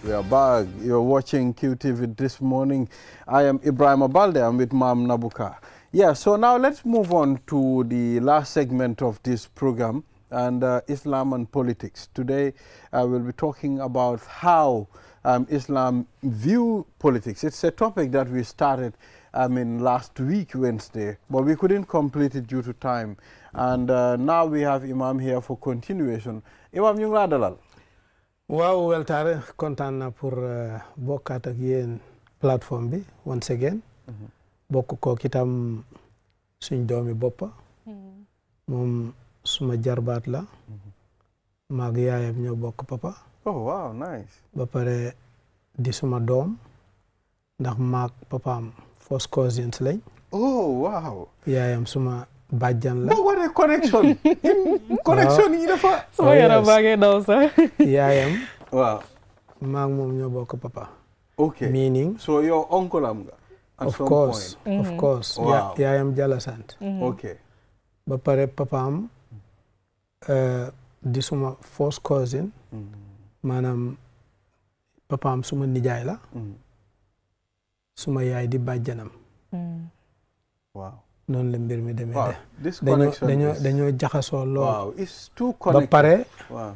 We are back. You're watching QTV this morning. I am Ibrahim Abalde. I'm with Mam Nabuka. Yeah, so now let's move on to the last segment of this program and Islam and politics. Today, we'll be talking about how Islam view politics. It's a topic that we started last week, Wednesday, but we couldn't complete it due to time. And now we have Imam here for continuation. Imam, ñu ngi laa dalal. waaw weltaare kontaan na pour bokkaat ak yéen plateforme bi once again bokk ko itam suñ doomi boppa moom suma jarbaat la maag yaayam ñoo bokk papa. Oh wow, nice. ba pare di suma doom ndax maag papaam first cousins lañ. Oh wow. yaayam suma bàjjan la. What a connection. Connection yi dafa. sama yaram baa ngi daw sax. yaayam. waaw. maag moom ñoo bokk papa. Okay. Meaning. So your uncle am nga. Of course. Of course. Wow. yaayam Jalla sant. Okay. ba pare papaam di suma first cousin. maanaam papaam suma nijaay la. suma yaay di bàjjanam. Wow. noonu la mbir mi demee. Wow. This connection dañoo jaxasoo lool. Wow, it's too connected. ba pare Wow.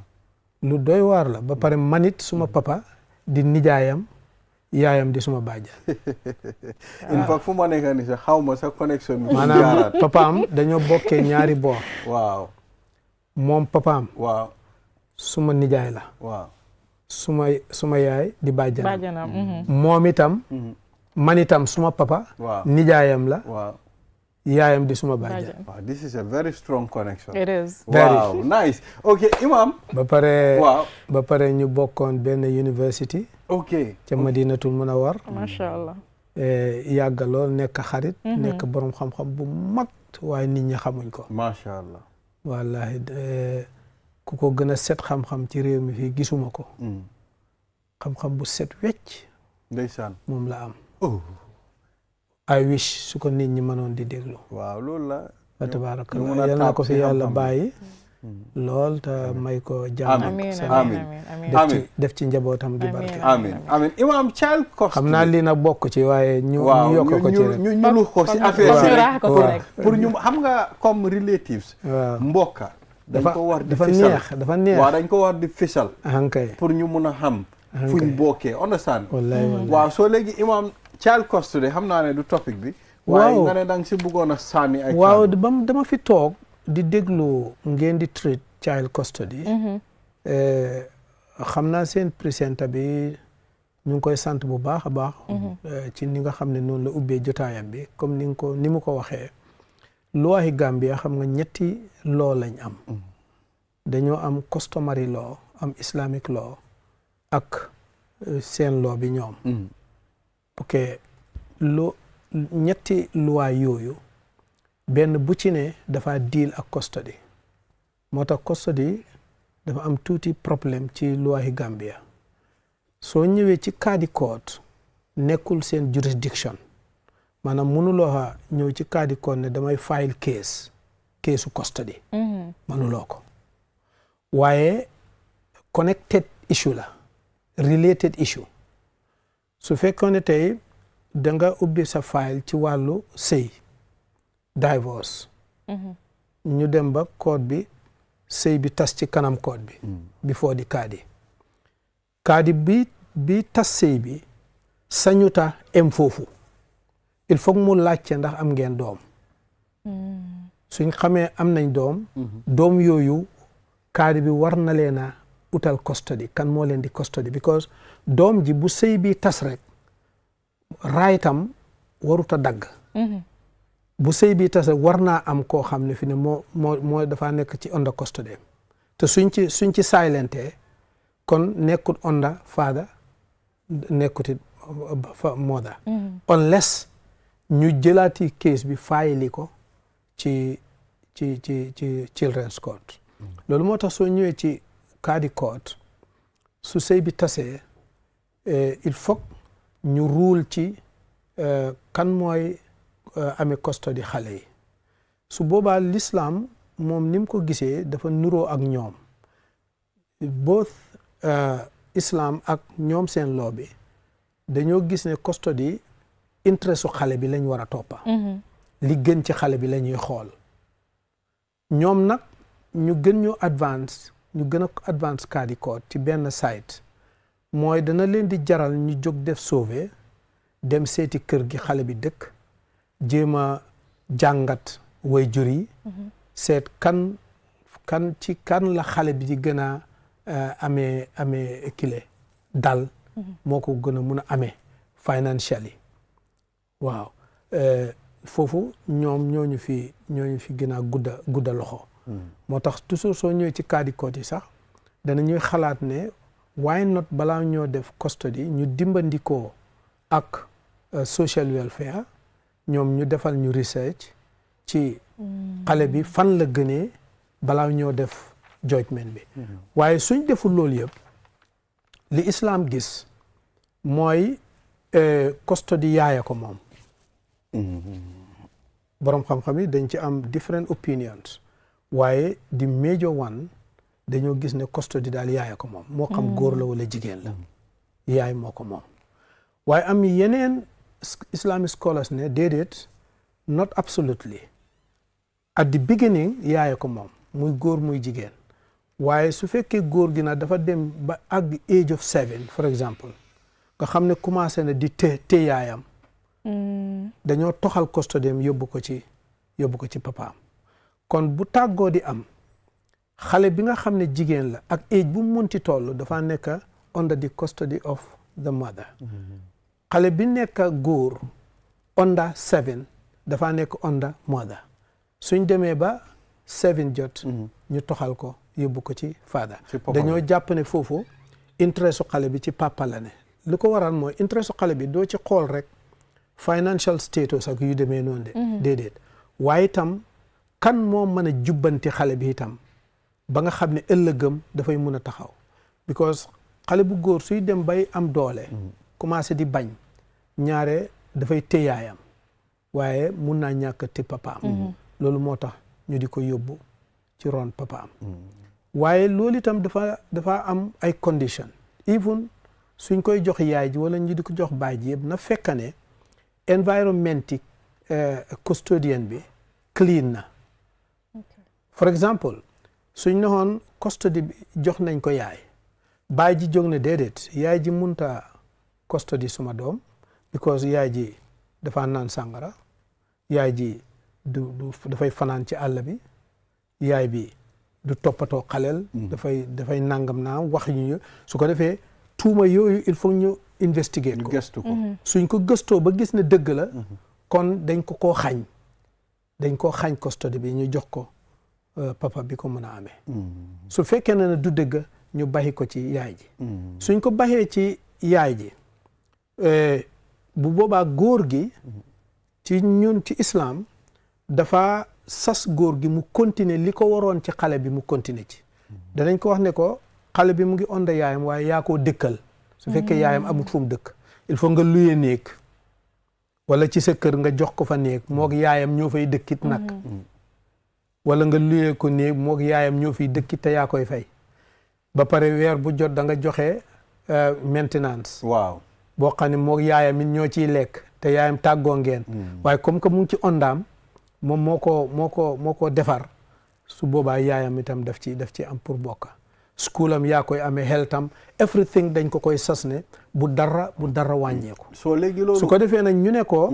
lu doy waar la ba pare manit suma papa di nijaayam yaayam di suma bàjjan. In fact fu ma nekk nii sax xaw ma sa connection bi. maanaam papaam dañoo bokkee ñaari boor. Waaw. moom papaam. Waaw. suma nijaay la. Waaw. suma yaay di bàjjanam. bàjjanam. moom itam. man itam suma papa. Waaw. nijaayam la. Waaw. yaayam di suma bàjjan. Wow, this is a very strong connection. It is. Wow, nice. Okay, Imam. ba pare. Wow. ba pare ñu bokkoon benn university. Okay. ca Madinatul Munawwar. Macha Allah. yàgga lool nekk xarit. nekk borom xam-xam bu mag waaye nit ñi xamuñ ko. Macha Allah. wallahi ku ko gën a set xam-xam ci réew mi fii gisuma ko. xam-xam bu set wecc. Ndeysaan. moom la am. Oh. I wish su ko nit ñi mënoon di déglu. waaw loolu la. wa tabarakallah yal na ko fi yàlla bàyyi. lool te may ko jàmm. amiin def ci njabootam gi barke. amiin Imam child custody. xam naa lii nag bokk ci waaye ñu yokk ko ci rek. ñu lu ko si affaire si pour ñu xam nga comme relatives. waaw mbokka. dañ ko war di dafa fisal neex. waaw dañ ko war di fisal. ankay pour ñu mun a xam. fuñ bokkee understand. wallahi waaw soo léegi Imam child custody xam naa ne du topic bi. waaye nga ne da nga si bëggoon a sànni ay. waaw dama fi toog di déglu ngeen di treat child custody. xam naa seen présidente bi ñu ngi koy sant bu baax a baax. ci ni nga xam ne noonu la ubbee jotaayam bi comme ni mu ko waxee. loi Gambia xam nga ñetti law lañ am. dañoo am customary law am islamic law ak seen law bi ñoom. ok ñetti loi yooyu benn bu ci ne dafa deal ak custody moo tax custody dafa am tuuti problème ci loi Gambia soo ñëwee ci kaadi court nekkul seen jurisdiction maanaam mënuloo ñëw ci kaadi court ne damay file case custody mënuloo ko waaye connected issue la related issue su fekkoon ne tey da nga ubbi sa file ci wàllu sëy divorce ñu dem ba code bi sëy bi tas ci kanam code bi before di kaadi bi tas sëy bi sañuta em foofu il faut mu laajte ndax am ngeen doom suñ xamee am nañ doom yooyu kaadi bi war na leen a utal custody kan moo leen di custody because doom ji bu sëy bi tas rek raytam waruta dagg bu sëy bi tase war naa am koo xam ne fi ne moo dafa nekk ci under custody te suñ ci silente kon nekkut under father nekkuti mother unless ñu jëlaati case bi fayili ko ci children's court loolu moo tax soo ñëwee ci kaadi court su sëy bi tasee il faut ñu ruul ci kan mooy amee custody xale yi su boobaa l'islam moom ni mu ko gisee dafa nuroo ak ñoom both islam ak ñoom seen loo bi dañoo gis ne custody interest su xale bi lañ war a toppa li gën ci xale bi la ñuy xool ñoom nag ñu gën a advance kaadi court ci benn site mooy dana leen di jaral ñu jóg def sauver dem seeti kër gi xale bi dëkk jéem a jàngat waajur yi seet kan la xale bi di gën a amee kile dal moo ko gën a mun a amee financially waaw foofu ñoom ñooñu fi gën a gudda loxo moo tax toujours soo ñëwee ci kaadi court yi sax dana ñuy xalaat ne why not balaa ñoo def custody ñu dimbandikoo ak social welfare ñoom ñu defal ñu research ci xale bi fan la gënee balaa ñoo def judgment bi waaye suñ deful loolu yëpp li islam gis mooy custody yaaya ko moom borom xam-xam yi dañ ci am different opinions waaye the major one dañoo gis ne custody daal yaaya ko moom moo xam góor la wala jigéen la yaay moo ko moom waaye am yeneen Islamic scholars ne déedéet not absolutely at the beginning yaaya ko moom muy góor muy jigéen waaye su fekkee góor gi nag dafa dem ba àgg age of 7 for example nga xam ne commencé na di te yaayam dañoo toxal custody am yóbbu ko ci papaam kon bu tàggoo di am xale bi nga xam ne jigéen la ak age bu munti toll dafa nekk under the custody of the mother xale bi nekk góor under 7 dafa nekk under mother suñ demee ba 7 jot ñu toxal ko yóbbu ko ci father dañoo jàpp ne foofu interest xale bi ci papa la ne li ko waral mooy interest xale bi doo ci xool rek financial status ak yu demee noonu de déedéet waaye itam kan moo mën a jubbanti xale bi itam ba nga xam ne ëllëgëm dafay mun a taxaw because xale bu góor suy dem bay am doole commencé di bañ ñaare dafay téyaayam waaye mun naa ñàkk te papaam loolu moo tax ñu di ko yóbbu ci ron papaam waaye loolu itam dafa am ay condition even suñ koy jox yaay ji wala ñu di ko jox baay ji yëpp na fekk ne environnement custodian bi clean na for example suñ neexoon custody bi jox nañ ko yaay baay ji jóg ne déedéet yaay ji munta custody suma doom because yaay ji dafa naan sàngara yaay ji dafay fanaan ci àll bi yaay bi du toppatoo xaleel dafay nangam naa wax ñu su ko defee tuuma yooyu il faut ñu investigate ko gëstu ko suñ ko gëstoo ba gis ne dëgg la kon dañ ko koo xañ custody bi ñu jox ko papa bi ko mën a amee su fekkee ne du dëgg ñu baxi ko ci yaay ji suñ ko baxee ci yaay ji bu boobaa góor gi ci ñun ci islam dafa sas góor gi mu continuer li ko waroon ci xale bi mu continuer ci danañ ko wax ne ko xale bi mu ngi onda yaayam waaye yaa koo dëkkal su fekkee yaayam amut fu mu dëkk il faut nga luye néeg wala ci sa kër nga jox ko fa néeg moog yaayam ñoo fay dëkkit nag wala nga luye ko néeg moog yaayam ñoo fiy dëkkit te yaa koy fay ba pare weer bu jot da nga joxe maintenance waaw boo xam ne moog yaayam it ñoo ciy lekk te yaayam tàggoo ngeen waaye comme que mu ngi ci ondaam moom moo ko defar su boobaa yaayam itam daf ci am pour bokka schoolam yaa koy amee health tam everything dañ ko koy sas ne bu dara wàññeeku soo léegi loolu su ko defee nag ñu ne ko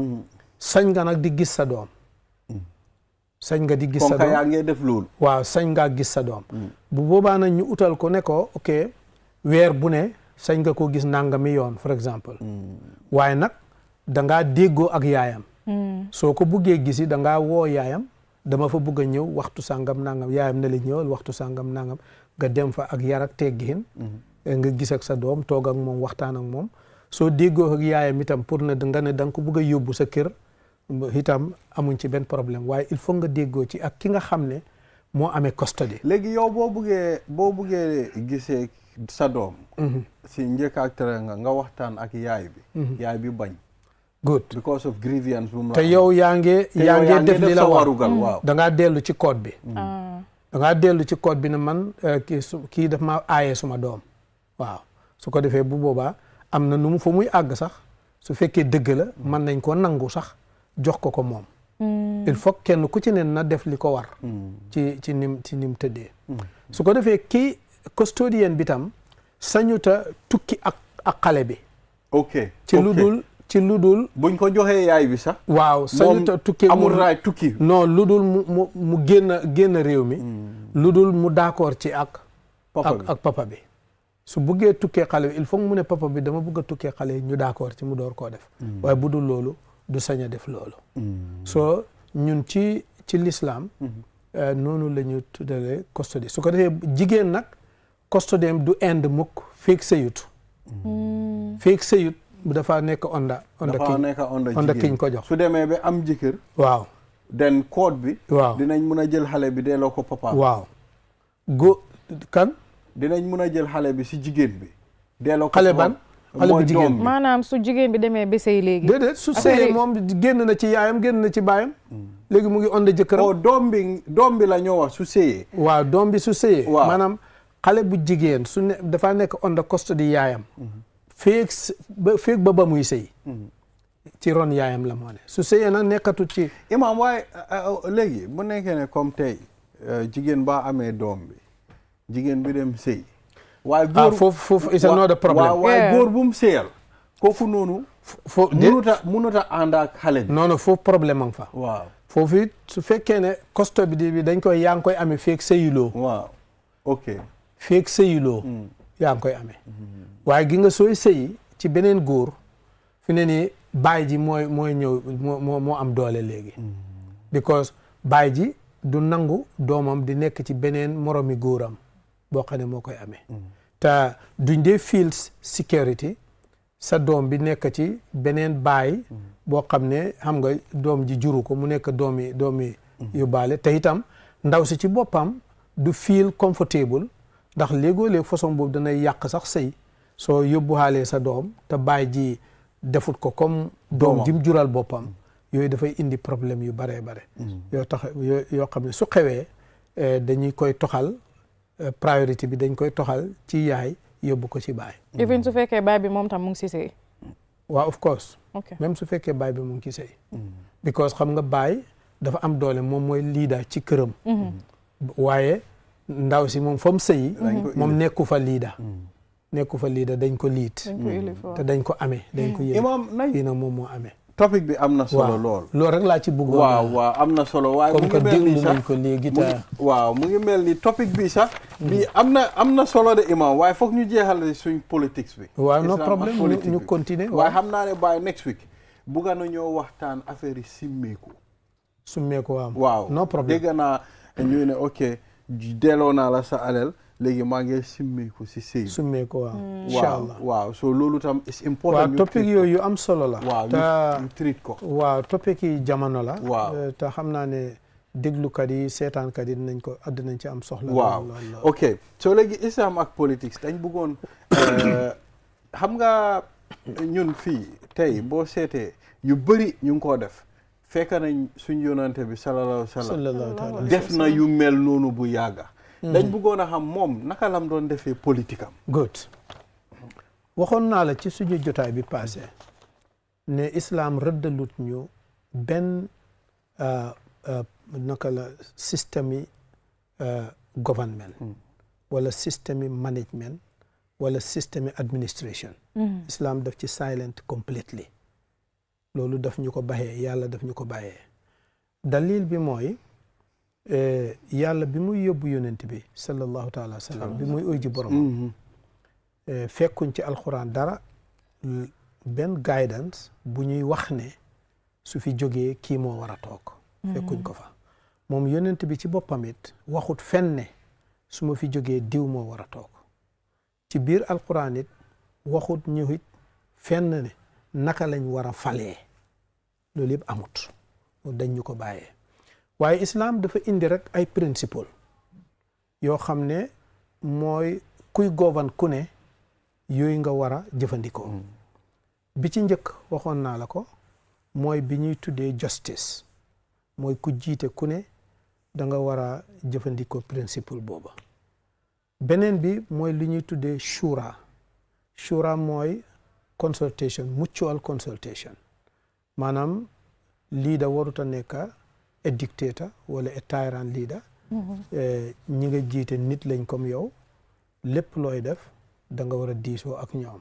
sañ nga nag di gis sa doom sañ nga di gis sa doom yaa ngi def loolu waaw sañ ngaa gis sa doom bu boobaa nag ñu utal ko ne ko ok weer bu ne sañ nga ko gis nangami yoon for exemple waaye nag dangaa déggoo ak yaayam soo ko buggee gisi da ngaa woo yaayam dama fa bugg a ñëw waxtu sàngam nangam yaayam ne la ñëwal waxtu sàngam nangam nga dem fa ak yar ak teggiin nga gis ak sa doom toog ak moom waxtaan ak moom soo déggoo ak yaayam itam pour ne nga ne da nga ko bugg a yóbbu sa kër itam amuñ ci benn problème waaye il faut nga déggoo ci ak ki nga xam ne moo amee custody. léegi yow boo buggee gisee sa doom si njëkk ak tere nga waxtaan ak yaay bi bañ. good because of grievance bu mu la te yow yaa ngi def li la war waaw da ngaa dellu ci code bi da ngaa dellu ci code bi ne man kii daf ma aaye suma doom waaw su ko defee bu boobaa am na nu mu fa muy àgg sax su fekkee dëgg la mën nañ ko nangu sax jox ko moom il faut kenn ku ci ne na def li ko war ci nim tëddee su ko defee kii custodian bi tam sañuta tukki ak xale bi ok ci lu dul buñ ko joxee yaay bi sax waaw sañuta tukki amul raay tukki non lu dul mu génn réew mi lu dul mu d'accord ci ak papa bi su buggee tukkee xale bi il faut mu ne papa bi dama bëgg a tukkee xale yi ñu d'accord ci mu door koo def waaye bu dul loolu du sañ a def loolu soo ñun ci l'islam noonu la ñu tuddalee custody su ko defee jigéen nag custody du end mukk feek sëyut dafa nekk onda kiñ ko jox su demee ba am jëkkër waaw den code bi waaw dinañ mun a jël xale bi delloo ko papa waaw dinañ mun a jël xale bi si jigéen bi delloo ko xale bu jigéen maanaam su jigéen bi demee ba sëy léegi déedéet su sëyee moom génn na ci yaayam génn na ci baayam léegi mu ngi onda jëkkëram doom bi la ñoo wax su sëyee waaw doom bi su sëyee maanaam xale bu jigéen su ne dafa nekk onda custody yaayam feeg ba muy sëy ci ron yaayam la moo ne su sëyee nag nekkatu ci imaam waaye léegi bu nekkee ne comme tey jigéen baa amee doom bi jigéen bi dem sëy waaye góor foofu is another problem waaye góor bu mu sëyal kooku noonu munuta ànd ak xale bi non foofu problème am fa waaw foofu it su fekkee ne custody bi yaa ngi koy amee feeg sëyuloo waaw ok feeg sëyuloo yaa ngi koy amee waaye gi nga sooy sëyi ci beneen góor fi ne nii baay ji mooy ñëw moo am doole léegi because baay ji du nangu doomam di nekk ci beneen moromi góoram boo xam ne moo koy amee te duñ dee feel security sa doom bi nekk ci beneen baay boo xam ne xam nga doom ji juru ko mu nekk doomi yóbbaale te itam ndaw si ci boppam du feel comfortable ndax léegoo-léeg façon boobu danay yàq sax sëy soo yóbbuwaalee sa doom te baay ji defut ko comme doom ji mu jural boppam yooyu dafay indi problème yu bare yoo xam ne su xewee dañuy koy toxal priorité bi dañ koy toxal ci yaay yóbbu ko ci baay even su fekkee baay bi moom tam mu ngi ci sëy waaw of course même su fekkee baay bi mu ngi ci sëy because xam nga baay dafa am doole moom mooy leader ci këram waaye ndaw si moom fa mu sëyi moom nekku fa leader dañ ko liit te dañ ko amee dañ ko yéene fii nag moom moo amee topic bi am na solo loolu rek laa ci bëggoon waaw am na solo waaye mu ngi mel ni sax ko léegi mu ngi mel ni topic bi sax bi am na solo de imam waaye foog ñu jeexal suñ politics bi waaw no problème ñu continuer waaye xam naa ne by next week bugga na ñoo waxtaan affaire yi simmeeku waaw no problème dégg naa ñu ne ok delloo naa la sa alal léegi maa ngi simmeeku si sëy simmeeku waaw incha allah waaw so loolu tam is important waaw topic yooyu am solo la waaw ñu treat ko waaw topic yi jamono la waaw te xam naa ne déglukat yi seetaankat yi dinañ ci am soxla waaw ok so léegi islam ak politique dañ bëggoon xam nga ñun fii tey boo seetee yu bëri ñu ngi koo def fekk nañ suñ yonante bi sallallahu alayhi wa sallam def na yu mel noonu bu yàgga dañ bëggoon a xam moom naka lam doon defee politique am good waxoon naa la ci suñu jotaay bi passé ne islam rëddalut ñu benn naka la système yi government wala système yi management wala système yi administration islam daf ci silent completely loolu daf ñu ko baxee yàlla daf ñu ko bàyyee dalil bi mooy yàlla bi muy yóbbu yonent bi sallallahu taala wa sallam bi muy uy ji borom fekkuñ ci alxuraan dara benn guidance bu ñuy wax ne su fi jógee kii moo war a toog fekkuñ ko fa moom yonent bi ci boppam it waxut fenn ne su ma fi jógee diw moo war a toog ci biir alquran it waxut ñu it fenn ne naka lañ war a falee loolu yëpp amut dañ ñu ko bàyyee waaye islam dafa indi rek ay principe yoo xam ne mooy kuy govan ku ne yooyu nga war a jëfandikoo bi ci njëkk waxoon naa la ko mooy bi ñuy tuddee justice mooy ku jiite ku ne da nga war a jëfandikoo principe booba beneen bi mooy li ñuy tuddee shura mooy consultation mutual consultation maanaam leader warut a nekk a dictator wala a tyrant leader ñi nga jiite nit lañ comme yow lépp looy def da nga war a diisoo ak ñoom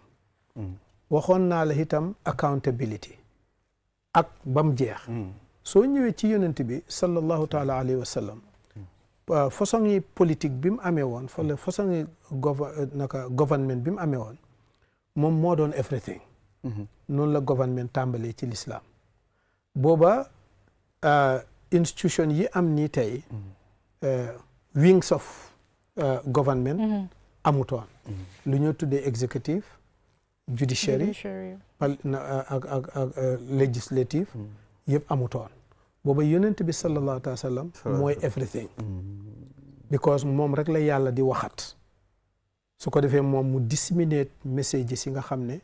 waxoon naa la itam accountability ak bam jeex soo ñëwee ci yonent bi sallallahu taala alayhi wa sallam façon yi politique bi mu amee woon fala façon yi government bi mu amee woon moom moo doon everything noonu la government tàmbalee ci l'islam booba institution yi am nii tey wings of government amutoon lu ñoo tuddee executive judiciary ak legislative yëpp amutoon booba yonent bi sallallahu alayhi wa sallam mooy everything because moom rek la yàlla di waxat su ko defee moom mu disseminate messages yi nga xam ne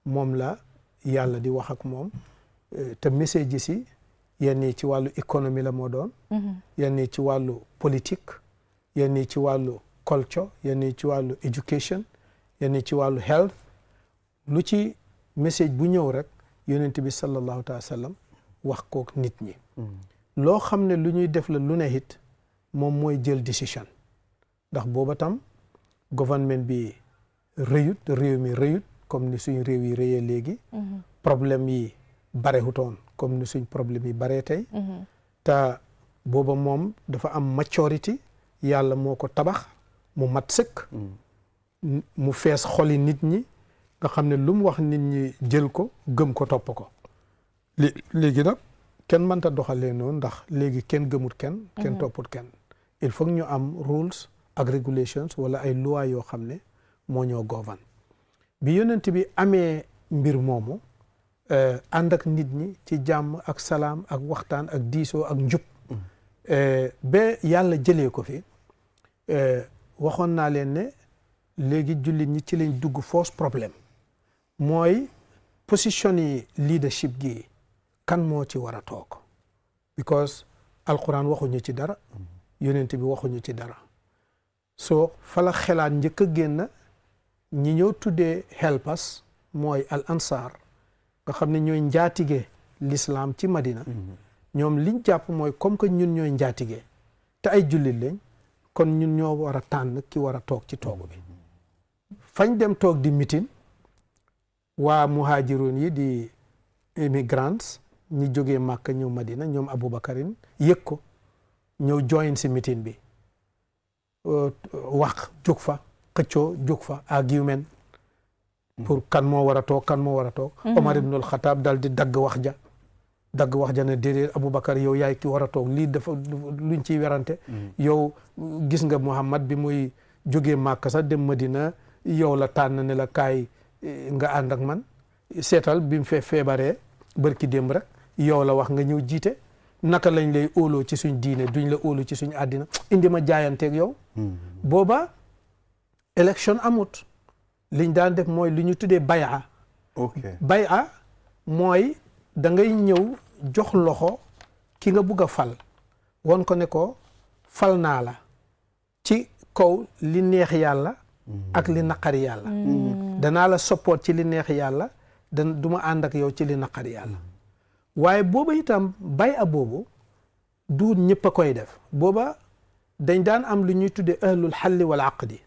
moom la yàlla di wax ak moom te messages yi yenn yi ci wàllu économie la moo doon yenn yi ci wàllu politique yenn yi ci wàllu culture yenn yi ci wàllu education yenn yi ci wàllu health lu ci message bu ñëw rek yonent bi sallallahu alayhi wa sallam wax kook nit ñi loo xam ne lu ñuy def la lu ne it moom mooy jël décision ndax booba tam gouvernement bi rëyut réew mi rëyut comme ni suñ réew yi rëyee léegi problème yi barewutoon comme ni suñ problème yi baree tey te booba moom dafa am maturity yàlla moo ko tabax mu mat sëkk mu fees xoli nit ñi nga xam ne lu mu wax nit ñi jël ko gëm ko topp ko léegi nag kenn mënta doxalee noonu ndax léegi kenn gëmut kenn topput kenn il faut ñu am rules ak regulations wala ay loi yoo xam ne moo ñoo govern bi yonent bi amee mbir moomu ànd ak nit ñi ci jàmm ak salaam ak waxtaan ak diisoo ak njub ba yàlla jëlee ko fi waxoon naa leen ne léegi jullit ñi ci lañ dugg force problème mooy position yi leadership gi kan moo ci war a toog because alquran waxuñu ci dara yonent bi waxuñu ci dara soo fala xelaat njëkk a génn ñi ñëw tuddee helpas mooy al ansar nga xam ne ñooy njaatige l'islam ci Madina ñoom liñ jàpp mooy comme que ñun ñooy njaatige te ay jullit lañ kon ñun ñoo war a tànn ki war a toog ci toogu bi fañ dem toog di meeting waa muhaajiroon yi di immigrants ñi jógee Màkka ñëw Madina ñoom Abubakarin yëg ko ñëw join si meeting bi wax jóg fa xëccoo jóg fa argument pour kan moo war a toog kan moo war a toog Omar ibnul Xataab dal di dagg wax ja ne déedéet Aboubacar yow yaay ki war a toog lii dafa luñ ciy werante yow gis nga Muhammad bi muy jógee Màkka sax dem Madina yow la tànn ne la kaay nga ànd ak man seetal bi mu feebaree bërki démb rek yow la wax nga ñëw jiite naka lañ lay óoloo ci suñ diine duñ la óolu ci suñ àddina indi ma jaayanteeg yow booba élection amut liñ daan def mooy lu ñu tuddee bay'a bay'a mooy da ngay ñëw jox loxo ki nga bugg a fal won ko ne ko fal naa la ci kaw li neex yàlla ak li naqari yàlla danaa la support ci li neex yàlla du ma ànd ak yow ci li naqari yàlla waaye booba itam bay'a boobu du ñëpp a koy def booba dañ daan am lu ñuy tuddee ahlul xalli wal aqdi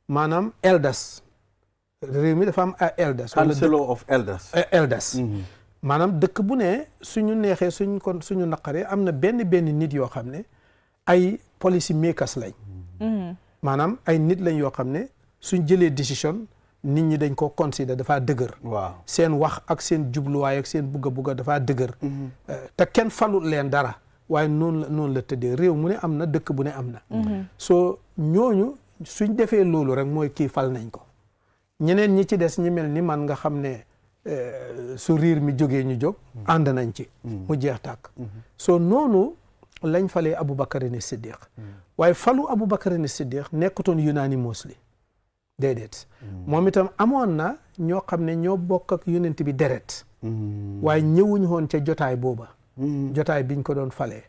maanaam elders réew mi dafa am elders council of elders maanaam dëkk bu ne suñu neexee suñu naqaree am na benn nit yoo xam ne ay policy makers lañ maanaam ay nit lañ yoo xam ne suñ jëlee décision nit ñi dañ ko considérer dafa dëgër waaw seen wax ak seen jubluwaay ak seen bugga dafa dëgër te kenn falut leen dara waaye noonu la tëddee réew mu ne am na dëkk bu ne am na soo ñooñu suñ defee loolu rek mooy kii fal nañ ko ñeneen ñi ci des ñi mel ni man nga xam ne su riir mi jógee ñu jóg ànd nañ ci mu jeex tàkk soo noonu lañ falee Aboubacar ni Siddiq waaye falu Aboubacar ni Siddiq nekkutoon unanimously déedéet moom itam amoon na ñoo xam ne ñoo bokk ak yonent bi deret waaye ñëwuñ woon ca jotaay booba jotaay biñ ko doon falee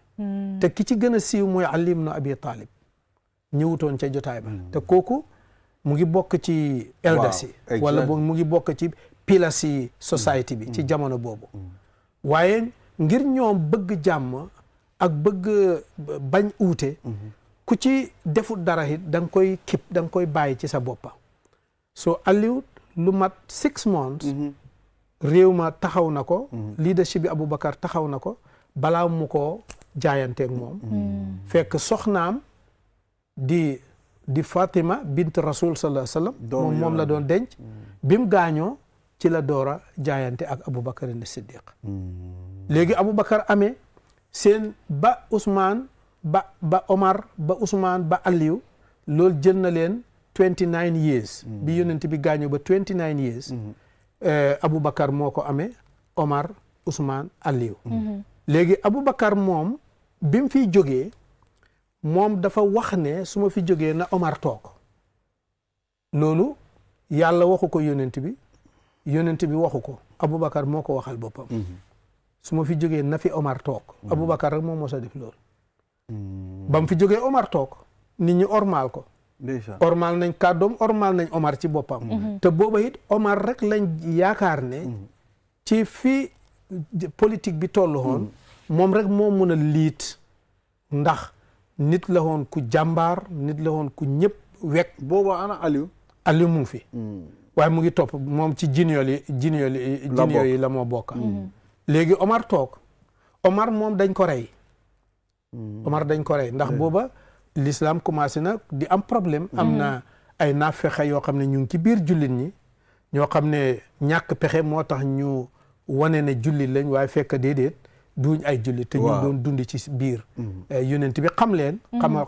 te ki ci gën a siiw mooy Ali ibn Abi Talib ñëwutoon ca jotaay ba te kooku mu ngi bokk ci elders yi wala boog mu ngi bokk ci pillars yi society bi ci jamono boobu waaye ngir ñoom bëgg jàmm ak bëgg bañ uute ku ci defut dara it da nga koy kip da nga koy bàyyi ci sa boppa soo Aliou lu mat 6 months réew ma taxaw na ko leadership bi Aboubacar taxaw na ko balaa mu ko jaayanteeg moom fekk soxnaam di Fatima bint Rasul sallallahu alayhi wa sallam moom la doon denc bi mu gaañoo ci la doora jaayante ak Aboubacar ne Siddiq léegi Aboubacar amee seen ba Ousmane ba Omar ba Ousmane ba Aliou loolu jël na leen 29 years bi yonent bi gaañoo ba 29 years Aboubacar moo ko amee Omar Ousmane Aliou léegi Aboubacar moom bi mu fiy jógee moom dafa wax ne su ma fi jógee na Omar toog loolu yàlla waxu ko yonent bi waxu ko Aboubacar moo ko waxal boppam su ma fi jógee na fi Omar toog Aboubacar rek moo mos a def loolu ba mu fi jógee Omar toog nit ñi ormaal ko ormaal nañ kàddoom ormaal nañ Omar ci boppam te booba it Omar rek lañ yaakaar ne ci fi politique bi tollu woon moom rek moo mun a liit ndax nit la woon ku jàmbaar nit la woon ku ñëpp wekk booba ana Aliou mu ngi fi waaye mu ngi topp moom ci jiniyol yi la moo bokka léegi Omar toog Omar moom dañ ko rey ndax booba l'islam commencé na di am problème am na ay naafexe yoo xam ne ñu ngi ci biir jullit ñi ñoo xam ne ñàkk pexe moo tax ñu wane ne jullit lañ waaye fekk déedéet duñ ay jullit te ñu doon dundi ci biir yonent bi xam leen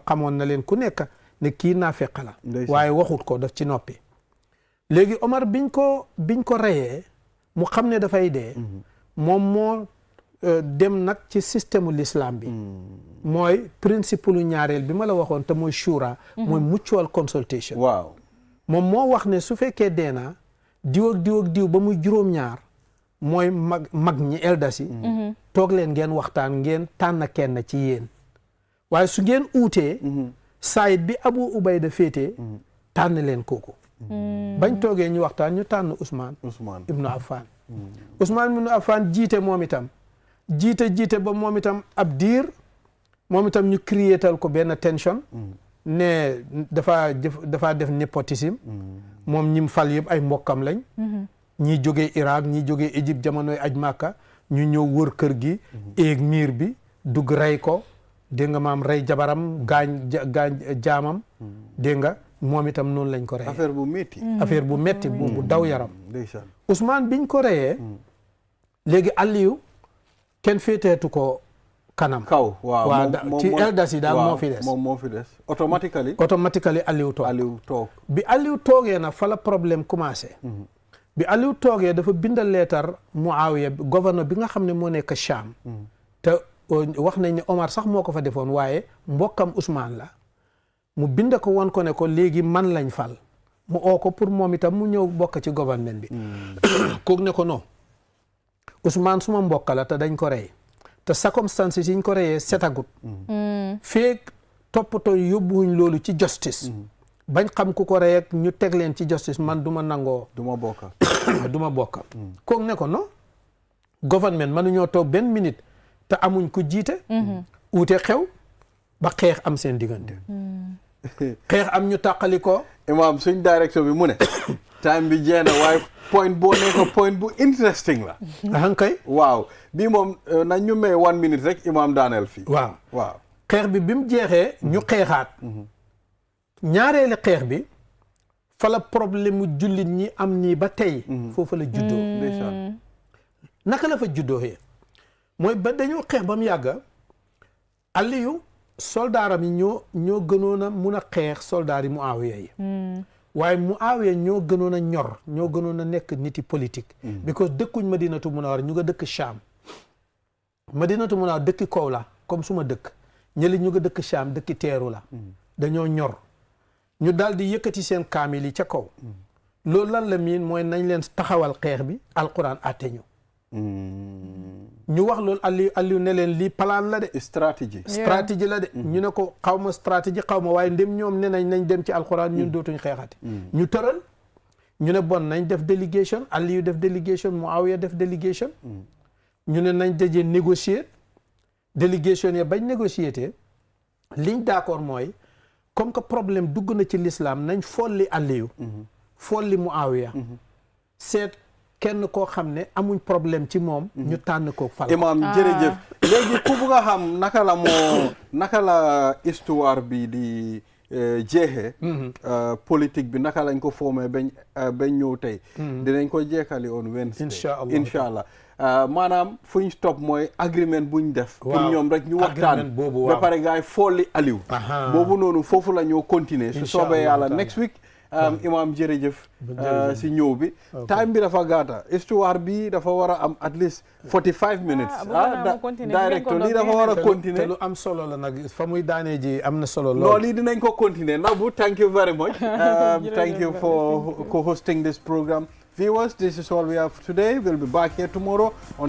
xamoon na leen ku nekk ne kii naafeq la waaye waxut ko daf ci noppi léegi Omar biñ ko reyee mu xam ne dafay dee moom moo dem nag ci système l'islam bi mooy principe lu ñaareel bi ma la waxoon te mooy shura mooy mutual consultation moom moo wax ne su fekkee dee naa diw ak diw ak diw ba muy juróom-ñaar mooy mag ñi elders yi toog leen ngeen waxtaan ngeen tànn kenn ci yéen waaye su ngeen uutee saayit bi Abu Ubayda féetee tànn leen kooku bañ toogee ñu waxtaan ñu tànn Ousmane ibnu Affan Ousmane ibnu Affan jiite moom itam jiite ba moom itam ab diir moom itam ñu créétal ko benn tension ne dafa def népotisme moom ñim fal yëpp ay mbokkam lañ ñii jógee Irak ñii jógee Égypte jamonoy aj Màkka ñu ñëw wër kër gi éeg miir bi dugg rey ko dégg nga maam rey jabaram gaañ jaamam dégg nga moom itam noonu lañ ko reyee affaire bu metti bu daw yaram Ousmane biñ ko reyee léegi Aliou kenn féeteetu ko kanam kaw waaw ci elders yi daal moo fi des automatically Aliou toog bi Aliou toogee nag fa la problème commencé bi Aliou toogee dafa bindal leetar Muawiya gouverneur bi nga xam ne moo nekk Cham te wax nañ ne Omar sax moo ko fa defoon waaye mbokkam Ousmane la mu bind ko woon ko ne ko léegi man lañ fal mu oo ko pour moom itam mu ñëw bokk ci gouvernement bi kook ne ko non Ousmane suma mbokk la te dañ ko rey te circonstances yi ñu ko reyee setagut feek toppatoo yóbbuwuñ loolu ci justice bañ xam ku ko rey ak ñu teg leen ci justice man du ma nangoo du ma bokka kook ne ko non gouvernement mënuñoo toog benn minute te amuñ ku jiite uute xew ba xeex am seen diggante xeex am ñu tàqali ko imam suñ direction bi mu ne time bi jeena waaye point boo nekk point bu interesting la ahankay waaw bii moom nañ ñu may 1 minute rek imam daaneel fii waaw xeex bi mu jeexee ñu xeexaat ñaareeli xeex bi fa la problème mu jullit ñi am nii ba tey foofu la juddoo ndeysaan naka la fa juddoo xee mooy ba dañoo xeex ba mu yàgg Aliyu soldaaram yi ñoo gënoon a mun a xeex soldaar yi Muawiya yi waaye Muawiya ñoo gënoon a ñor ñoo gënoon a nekk niti politique because dëkkuñ Madinatu Munawwara ñu nga dëkk Sham Madinatu Munawwara dëkki kaw la comme suma dëkk ñëli ñu nga dëkk Sham dëkki teeru la dañoo ñor ñu daal di yëkkati seen kaamil yi ca kaw loolu lan la miin mooy nañ leen taxawal xeex bi alquran atte ñu wax loolu Aliou ne leen lii plan la de stratégie la de ñu ne ko xaw ma stratégie xaw ma waaye ndem ñoom ne nañ dem ci alquran ñun dootuñ xeexati ñu tëral ñu ne bon nañ def délégation Aliou def délégation Muawiya def délégation ñu ne nañ daje négocier délégation ya bañ négocier te liñ d'accord mooy comme que problème dugg na ci l'islam nañ folli Aliou folli Muawiya seet kenn koo xam ne amuñ problème ci moom ñu tànn ko fal imam jërëjëf léegi ku bugg a xam naka la histoire bi di jeexee politique bi naka lañ ko formé bañ ñëw tey dinañ ko jeexali on Wednesday incha allah maanaam fuñ stop mooy agreement buñ def pour ñoom rek ñu waxtaan ba pare gaay folli Aliou boobu noonu foofu la ñoo continuer su soobee yàlla next week imam jërëjëf si ñëw bi time bi dafa gaata histoire bi dafa war a am at least 45 minutes directeur lii dafa war a continuer te lu am solo la nag fa muy daanee ji am na solo lool lii dinañ ko continuer Nabou thank you very much thank you for co-hosting this program viewers this is all we have today we'll be back here tomorrow on